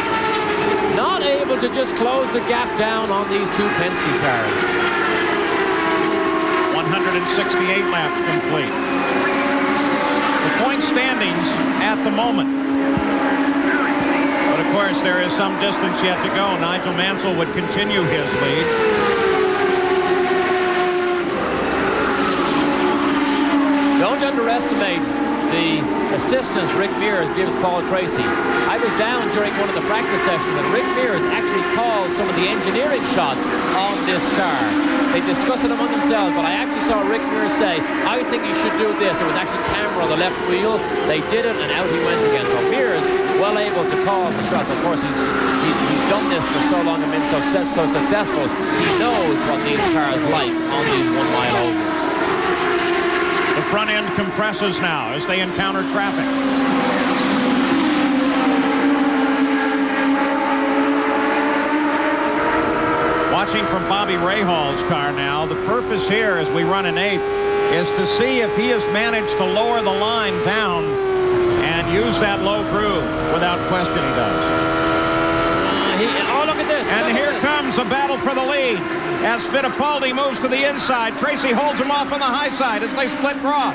not able to just close the gap down on these two Penske cars. 168 laps complete. The point standings at the moment. But of course, there is some distance yet to go. Nigel Mansell would continue his lead. Don't underestimate the assistance Rick Mears gives Paul Tracy. I was down during one of the practice sessions and Rick Mears actually called some of the engineering shots on this car. They discussed it among themselves, but I actually saw Rick Mears say, I think you should do this. It was actually camera on the left wheel. They did it, and out he went again. So Mears, well able to call the shots. Of course, he's done this for so long and been so successful. He knows what these cars like on these 1 mile ovals. The front end compresses now as they encounter traffic. Watching from Bobby Rahal's car now, the purpose here as we run in 8th is to see if he has managed to lower the line down and use that low groove. Without question he does. Oh, look at this. And here comes a battle for the lead. As Fittipaldi moves to the inside, Tracy holds him off on the high side as they split off.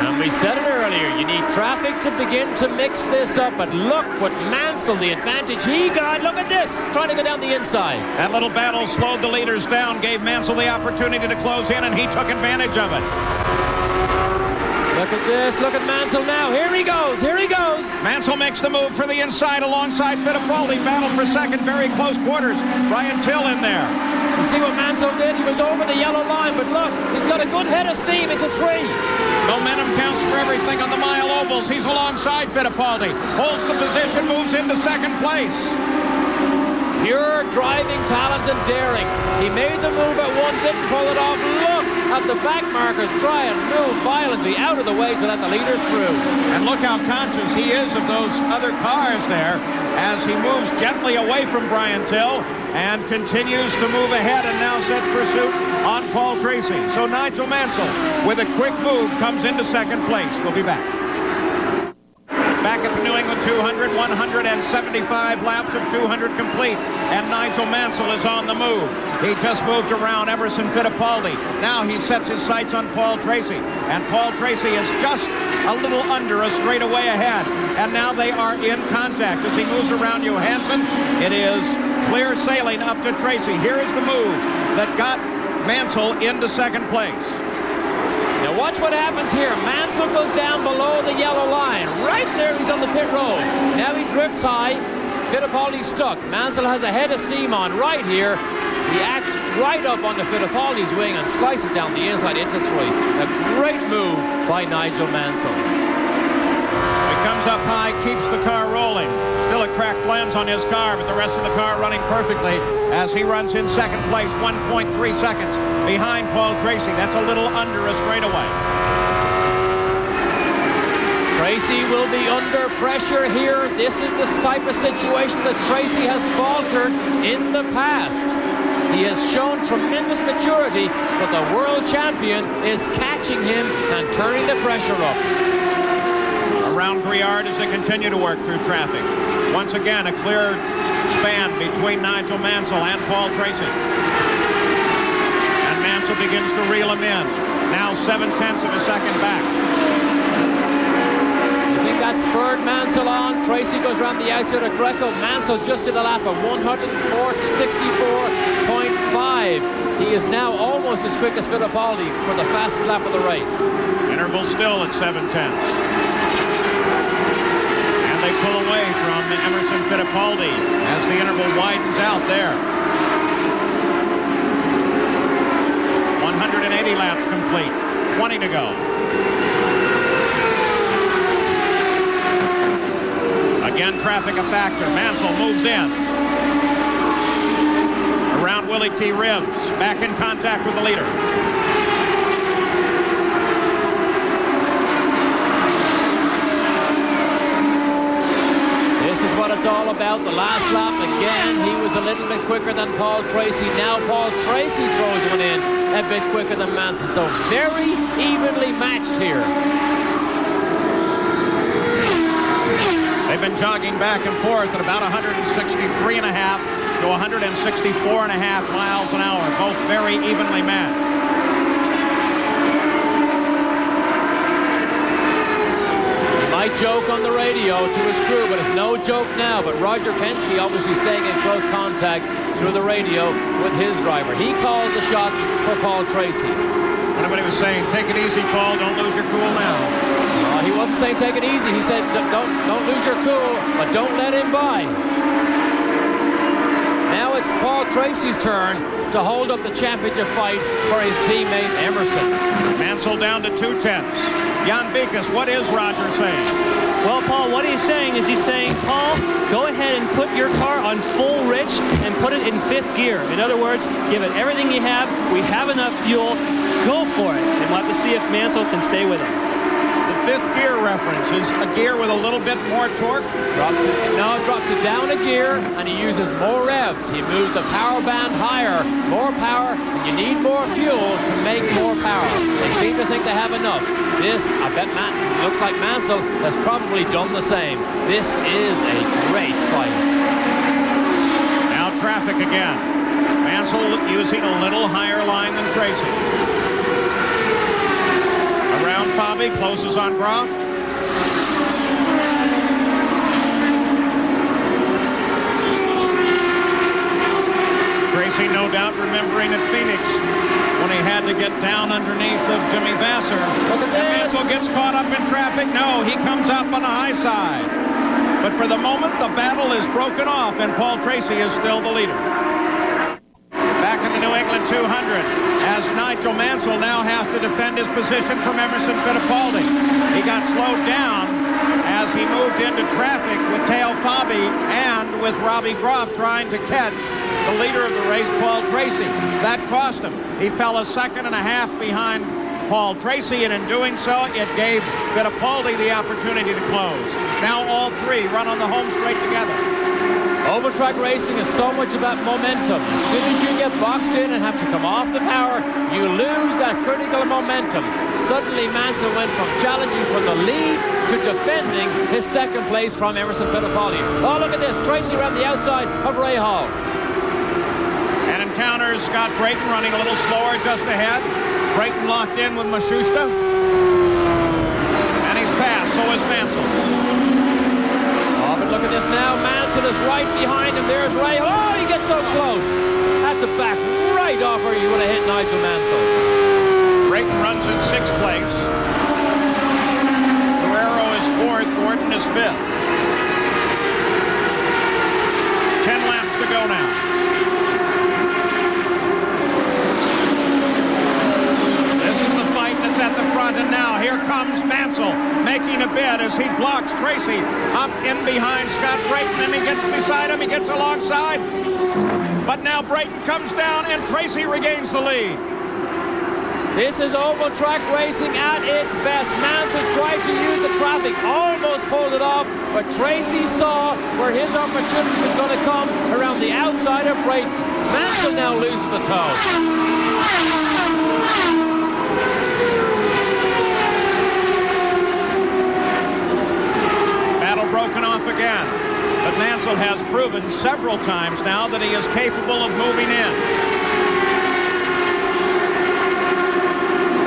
And we said it earlier, you need traffic to begin to mix this up. But look what Mansell, the advantage he got. Look at this, trying to go down the inside. That little battle slowed the leaders down, gave Mansell the opportunity to close in, and he took advantage of it. Look at this, look at Mansell now. Here he goes, here he goes. Mansell makes the move for the inside alongside Fittipaldi. Battle for second, very close quarters. Brian Till in there. You see what Mansell did? He was over the yellow line, but look, he's got a good head of steam into 3. Momentum counts for everything on the mile ovals. He's alongside Fittipaldi. Holds the position, moves into second place. Pure driving talent and daring. He made the move at 1, didn't pull it off. Look at the back markers try and move violently out of the way to let the leaders through. And look how conscious he is of those other cars there. as he moves gently away from Brian Till and continues to move ahead and now sets pursuit on Paul Tracy. So Nigel Mansell, with a quick move, comes into second place. We'll be back. Back at the New England 200, 175 laps of 200 complete, and Nigel Mansell is on the move. He just moved around Emerson Fittipaldi. Now he sets his sights on Paul Tracy, and Paul Tracy is just a little under a straightaway ahead, and now they are in contact as he moves around Johansson. It is clear sailing up to Tracy. Here is the move that got Mansell into second place. Now watch what happens here. Mansell goes down below the yellow line. Right there, he's on the pit road. Now he drifts high. Fittipaldi's stuck. Mansell has a head of steam on right here. He acts right up onto Fittipaldi's wing and slices down the inside into 3. A great move by Nigel Mansell. He comes up high, keeps the car rolling. Still a cracked lens on his car, but the rest of the car running perfectly as he runs in second place, 1.3 seconds behind Paul Tracy. That's a little under a straightaway. Tracy will be under pressure here. This is the type of situation that Tracy has faltered in the past. He has shown tremendous maturity, but the world champion is catching him and turning the pressure up. Around Griard as they continue to work through traffic. Once again, a clear span between Nigel Mansell and Paul Tracy. And Mansell begins to reel him in. Now 0.7 of a second back. You think that spurred Mansell on? Tracy goes around the outside of Greco. Mansell just did a lap of 164.5. He is now almost as quick as Fittipaldi for the fastest lap of the race. Interval still at 0.7. They pull away from Emerson Fittipaldi as the interval widens out there. 180 laps complete, 20 to go. Again, traffic a factor. Mansell moves in. Around Willie T. Ribbs, back in contact with the leader. This is what it's all about. The last lap, again, he was a little bit quicker than Paul Tracy. Now Paul Tracy throws one in a bit quicker than Mansell. So very evenly matched here. They've been jogging back and forth at about 163.5 to 164.5 miles an hour, both very evenly matched. Might joke on the radio to his crew, but it's no joke now. But Roger Penske obviously staying in close contact through the radio with his driver. He called the shots for Paul Tracy. Everybody was saying, take it easy, Paul, don't lose your cool now. He wasn't saying take it easy. He said, don't lose your cool, but don't let him by. Now it's Paul Tracy's turn to hold up the championship fight for his teammate Emerson. Mansell down to 2/10. Jan Beekes, what is Roger saying? Well, Paul, what he's saying is Paul, go ahead and put your car on full rich and put it in 5th gear. In other words, give it everything you have. We have enough fuel. Go for it. And we'll have to see if Mansell can stay with him. The 5th gear reference is a gear with a little bit more torque. Drops it down a gear, and he uses more revs. He moves the power band higher. More power, and you need more fuel to make more power. They seem to think they have enough. This, I bet looks like Mansell has probably done the same. This is a great fight. Now traffic again. Mansell using a little higher line than Tracy. Around Fabi, closes on Groff. Tracy, no doubt, remembering at Phoenix when he had to get down underneath of Jimmy Vasser. Look at this. Mansell gets caught up in traffic. No, he comes up on the high side. But for the moment, the battle is broken off, and Paul Tracy is still the leader. Back in the New England 200, as Nigel Mansell now has to defend his position from Emerson Fittipaldi. He got slowed down as he moved into traffic with Teo Fabi and with Robbie Groff trying to catch the leader of the race, Paul Tracy. That cost him. He fell 1.5 seconds behind Paul Tracy, and in doing so, it gave Fittipaldi the opportunity to close. Now all three run on the home straight together. Oval track racing is so much about momentum. As soon as you get boxed in and have to come off the power, you lose that critical momentum. Suddenly, Mansell went from challenging for the lead to defending his second place from Emerson Fittipaldi. Oh, look at this. Tracy around the outside of Ray Hall. And encounters Scott Brayton running a little slower just ahead. Brayton locked in with Mashusta. And he's passed, so is Mansell. But look at this now. Mansell is right behind him. There's Ray. Oh, he gets so close. Had to back right off or he would have hit Nigel Mansell. Brayton runs in 6th place. Guerrero is 4th. Gordon is 5th. 10 laps to go now. This is the fight that's at the front, and now here comes Mansell making a bid as he blocks Tracy up in behind Scott Brayton, and he gets beside him, he gets alongside, but now Brayton comes down and Tracy regains the lead. This is oval track racing at its best. Mansell tried to use the traffic, almost pulled it off, but Tracy saw where his opportunity was going to come around the outside of Brayton. Mansell now loses the toe. Broken off again, but Mansell has proven several times now that he is capable of moving in.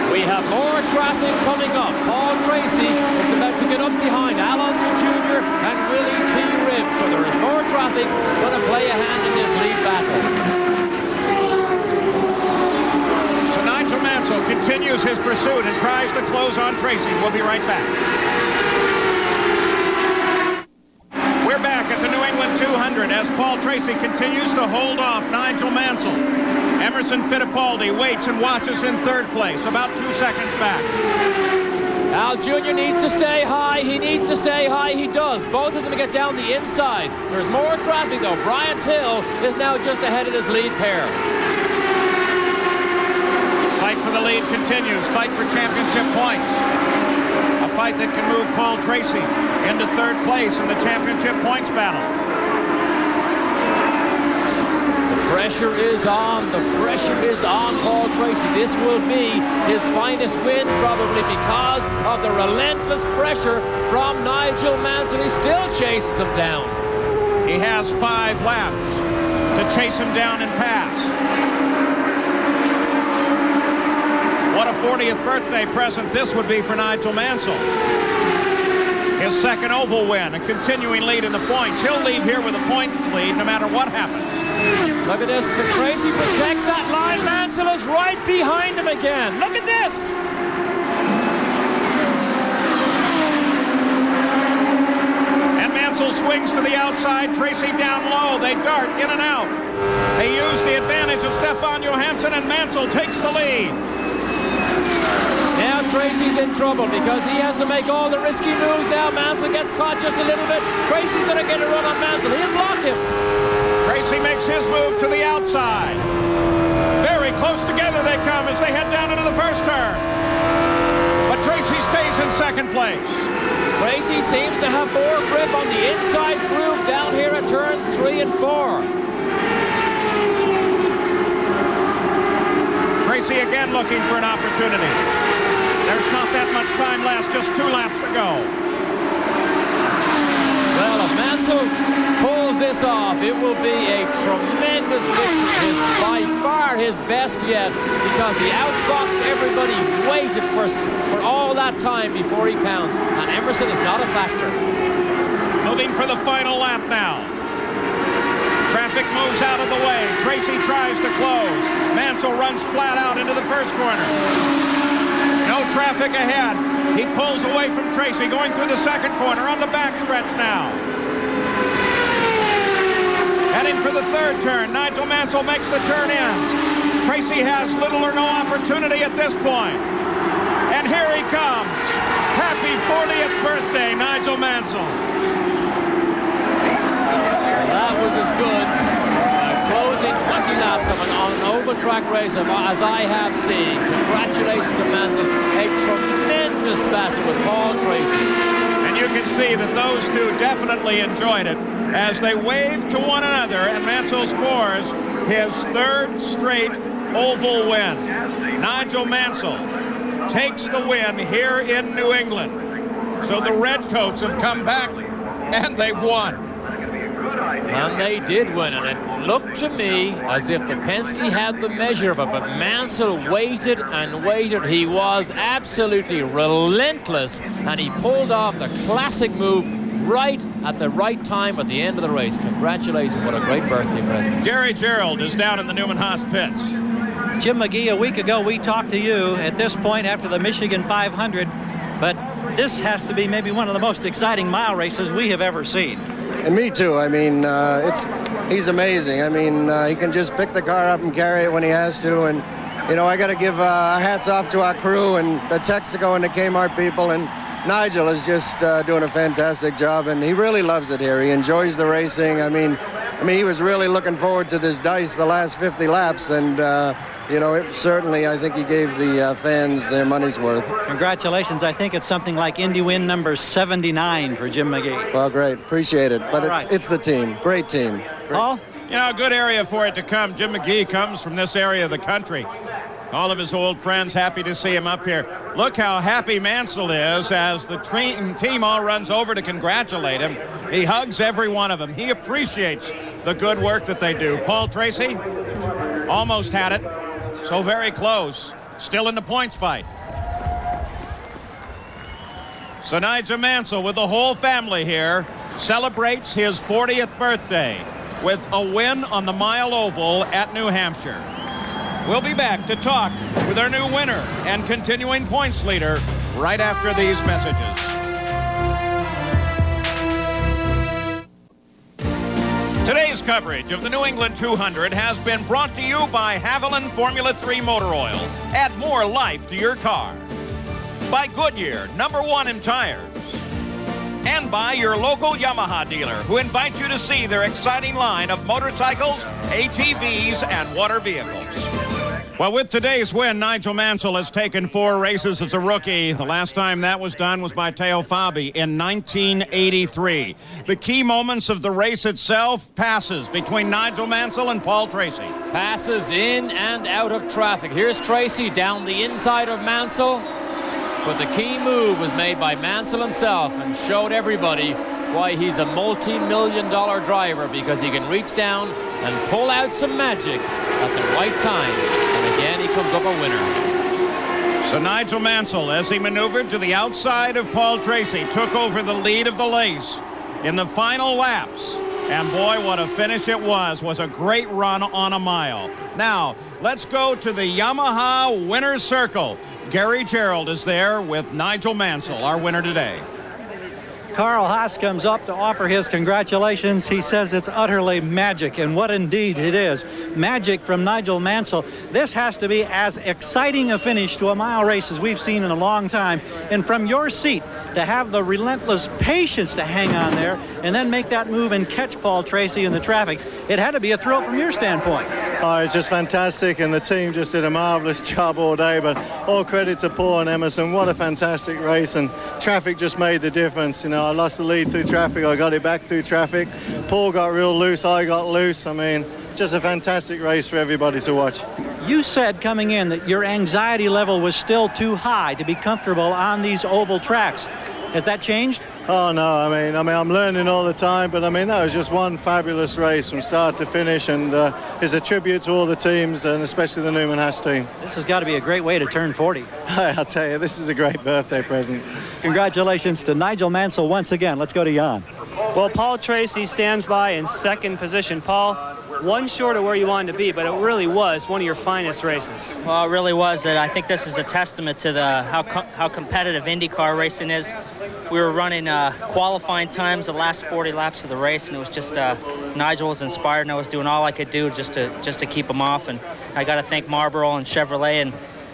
We have more traffic coming up. Paul Tracy is about to get up behind Alonso Jr. and Willie T. Ribbs, so there is more traffic going to play a hand in this lead battle. So Nigel Mansell continues his pursuit and tries to close on Tracy. We'll be right back. We're back at the New England 200 as Paul Tracy continues to hold off Nigel Mansell. Emerson Fittipaldi waits and watches in 3rd place, about 2 seconds back. Al Jr. needs to stay high. He needs to stay high. He does. Both of them get down the inside. There's more traffic, though. Brian Till is now just ahead of this lead pair. Fight for the lead continues. Fight for championship points. A fight that can move Paul Tracy into 3rd place in the championship points battle. The pressure is on. The pressure is on Paul Tracy. This will be his finest win, probably because of the relentless pressure from Nigel Mansell. He still chases him down. He has 5 laps to chase him down and pass. What a 40th birthday present this would be for Nigel Mansell. His 2nd oval win, a continuing lead in the points. He'll leave here with a point lead no matter what happens. Look at this. Tracy protects that line. Mansell is right behind him again. Look at this. And Mansell swings to the outside. Tracy down low. They dart in and out. They use the advantage of Stefan Johansson, and Mansell takes the lead. Now Tracy's in trouble because he has to make all the risky moves now. Mansell gets caught just a little bit. Tracy's going to get a run on Mansell. He'll block him. Tracy makes his move to the outside. Very close together they come as they head down into the 1st turn. But Tracy stays in 2nd place. Tracy seems to have more grip on the inside groove down here at turns 3 and 4. Tracy again looking for an opportunity. There's not that much time left, just 2 laps to go. Well, if Mansell pulls this off, it will be a tremendous victory. By far his best yet, because he outboxed everybody, waited for all that time before he pounced, and Emerson is not a factor. Moving for the final lap now. Traffic moves out of the way. Tracy tries to close. Mansell runs flat out into the 1st corner. No traffic ahead. He pulls away from Tracy, going through the 2nd corner on the backstretch now. Heading for the 3rd turn. Nigel Mansell makes the turn in. Tracy has little or no opportunity at this point. And here he comes. Happy 40th birthday, Nigel Mansell. That was as good closing 20 laps of an oval track race as I have seen. Congratulations to Mansell. A tremendous battle with Paul Tracy. And you can see that those two definitely enjoyed it. as they wave to one another, and Mansell scores his third straight oval win. Nigel Mansell takes the win here in New England. So the Redcoats have come back and they've won. And they did win, and it looked to me as if the Penske had the measure of it, but Mansell waited and waited. He was absolutely relentless, and he pulled off the classic move right at the right time at the end of the race. Congratulations, what a great birthday present. Gary Gerald is down in the Newman Haas pits. Jim McGee, a week ago we talked to you at this point after the Michigan 500, but this has to be maybe one of the most exciting mile races we have ever seen. And me too. I mean, he's amazing. I mean, he can just pick the car up and carry it when he has to. And, you know, I got to give hats off to our crew and the Texaco and the Kmart people. And Nigel is just doing a fantastic job. And he really loves it here. He enjoys the racing. I mean, he was really looking forward to this dice the last 50 laps. And, you know, certainly I think he gave the fans their money's worth. Congratulations. I think it's something like Indy win number 79 for Jim McGee. Well, great. Appreciate it. But it's the team. Great team. Paul? You know, a good area for it to come. Jim McGee comes from this area of the country. All of his old friends happy to see him up here. Look how happy Mansell is as the team all runs over to congratulate him. He hugs every one of them. He appreciates the good work that they do. Paul Tracy almost had it. So very close. Still in the points fight. So Nigel Mansell with the whole family here celebrates his 40th birthday with a win on the mile oval at New Hampshire. We'll be back to talk with our new winner and continuing points leader right after these messages. Today's coverage of the New England 200 has been brought to you by Haviland Formula 3 Motor Oil. Add more life to your car. By Goodyear, #1 in tires. And by your local Yamaha dealer, who invites you to see their exciting line of motorcycles, ATVs, and water vehicles. Well, with today's win, Nigel Mansell has taken 4 races as a rookie. The last time that was done was by Teo Fabi in 1983. The key moments of the race itself, passes between Nigel Mansell and Paul Tracy. Passes in and out of traffic. Here's Tracy down the inside of Mansell. But the key move was made by Mansell himself and showed everybody why he's a multi-million-dollar driver, because he can reach down and pull out some magic at the right time. And again, he comes up a winner. So Nigel Mansell, as he maneuvered to the outside of Paul Tracy, took over the lead of the race in the final laps. And boy, what a finish it was. Was a great run on a mile. Now, let's go to the Yamaha winner's circle. Gary Gerald is there with Nigel Mansell, our winner today. Carl Haas comes up to offer his congratulations. He says it's utterly magic, and what indeed it is. Magic from Nigel Mansell. This has to be as exciting a finish to a mile race as we've seen in a long time. And from your seat, to have the relentless patience to hang on there and then make that move and catch Paul Tracy in the traffic, it had to be a thrill from your standpoint. Oh, it's just fantastic, and the team just did a marvelous job all day, but all credit to Paul and Emerson. What a fantastic race, and traffic just made the difference. You know, I lost the lead through traffic, I got it back through traffic. Paul got real loose, I got loose. I mean, just a fantastic race for everybody to watch. You said coming in that your anxiety level was still too high to be comfortable on these oval tracks. Has that changed? Oh no, I mean I'm learning all the time, but I mean that was just one fabulous race from start to finish, and is a tribute to all the teams and especially the Newman Haas team. This has got to be a great way to turn 40. I'll tell you, this is a great birthday present. Congratulations to Nigel Mansell once again. Let's go to Jan. Well, Paul Tracy stands by in second position. Paul, one short of where you wanted to be, but it really was one of your finest races. Well, it really was. I think this is a testament to how competitive IndyCar racing is. We were running qualifying times the last 40 laps of the race, and it was just Nigel was inspired, and I was doing all I could do just to keep him off. And I got to thank Marlboro and Chevrolet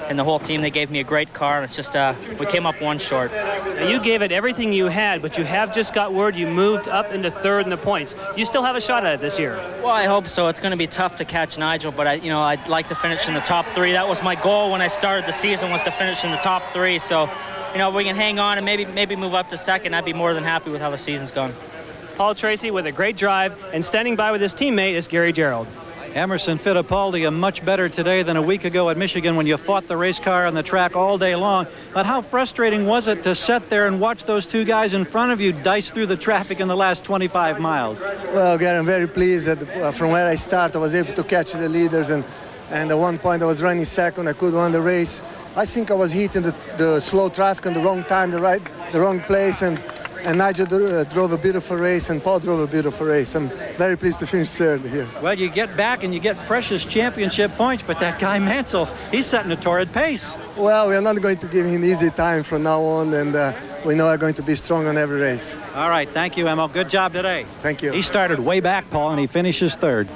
and the whole team. They gave me a great car, and it's just we came up one short. Now, you gave it everything you had, but you have just got word you moved up into third in the points. You still have a shot at it this year. Well, I hope so. It's going to be tough to catch Nigel, but I'd like to finish in the top 3. That was my goal when I started the season, was to finish in the top 3. So, if we can hang on and maybe move up to second, I'd be more than happy with how the season's gone. Paul Tracy with a great drive, and standing by with his teammate is Gary Gerald. Emerson Fittipaldi much better today than a week ago at Michigan when you fought the race car on the track all day long. But how frustrating was it to sit there and watch those two guys in front of you dice through the traffic in the last 25 miles? Well, Gary, I'm very pleased that from where I start, I was able to catch the leaders, and at one point I was running second. I could win the race. I think I was hitting the slow traffic in the wrong time, the wrong place, and Nigel drove a beautiful race, and Paul drove a beautiful race. I'm very pleased to finish third here. Well, you get back and you get precious championship points, but that guy Mansell, he's setting a torrid pace. Well, we're not going to give him easy time from now on, and we know we're going to be strong on every race. All right, thank you, Emil. Good job today. Thank you. He started way back, Paul, and he finishes third.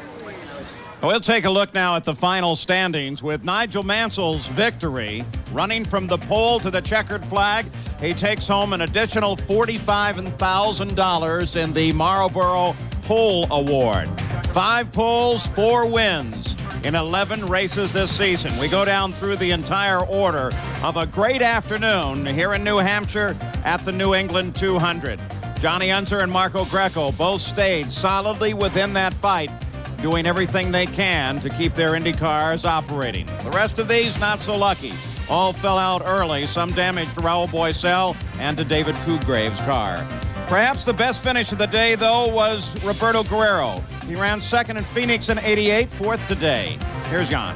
We'll take a look now at the final standings with Nigel Mansell's victory. Running from the pole to the checkered flag, he takes home an additional $45,000 in the Marlboro Pole Award. 5 poles, 4 wins in 11 races this season. We go down through the entire order of a great afternoon here in New Hampshire at the New England 200. Johnny Unser and Marco Greco both stayed solidly within that fight, doing everything they can to keep their Indy cars operating. The rest of these, not so lucky. All fell out early, some damage to Raul Boesel and to David Cougrave's car. Perhaps the best finish of the day, though, was Roberto Guerrero. He ran second in Phoenix in '88, fourth today. Here's Jan.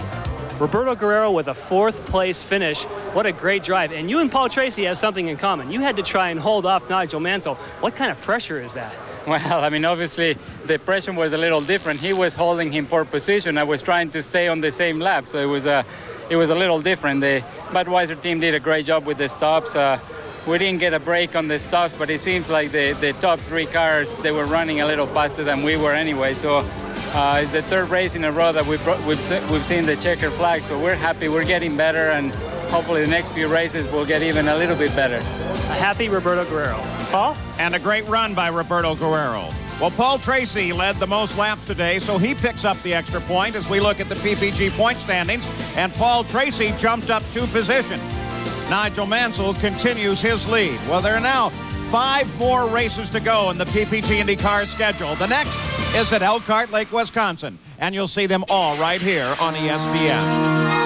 Roberto Guerrero with a 4th place finish. What a great drive. And you and Paul Tracy have something in common. You had to try and hold off Nigel Mansell. What kind of pressure is that? Well, I mean, obviously, the pressure was a little different. He was holding him for position. I was trying to stay on the same lap, so it was a little different. The Budweiser team did a great job with the stops. We didn't get a break on the stops, but it seems like the top 3 cars, they were running a little faster than we were anyway. So it's the 3rd race in a row that we've seen the checker flag, so we're happy. We're getting better, and hopefully the next few races will get even a little bit better. A happy Roberto Guerrero. Paul? And a great run by Roberto Guerrero. Well, Paul Tracy led the most laps today, so he picks up the extra point as we look at the PPG point standings, and Paul Tracy jumped up 2 positions. Nigel Mansell continues his lead. Well, there are now 5 more races to go in the PPG IndyCar schedule. The next is at Elkhart Lake, Wisconsin, and you'll see them all right here on ESPN.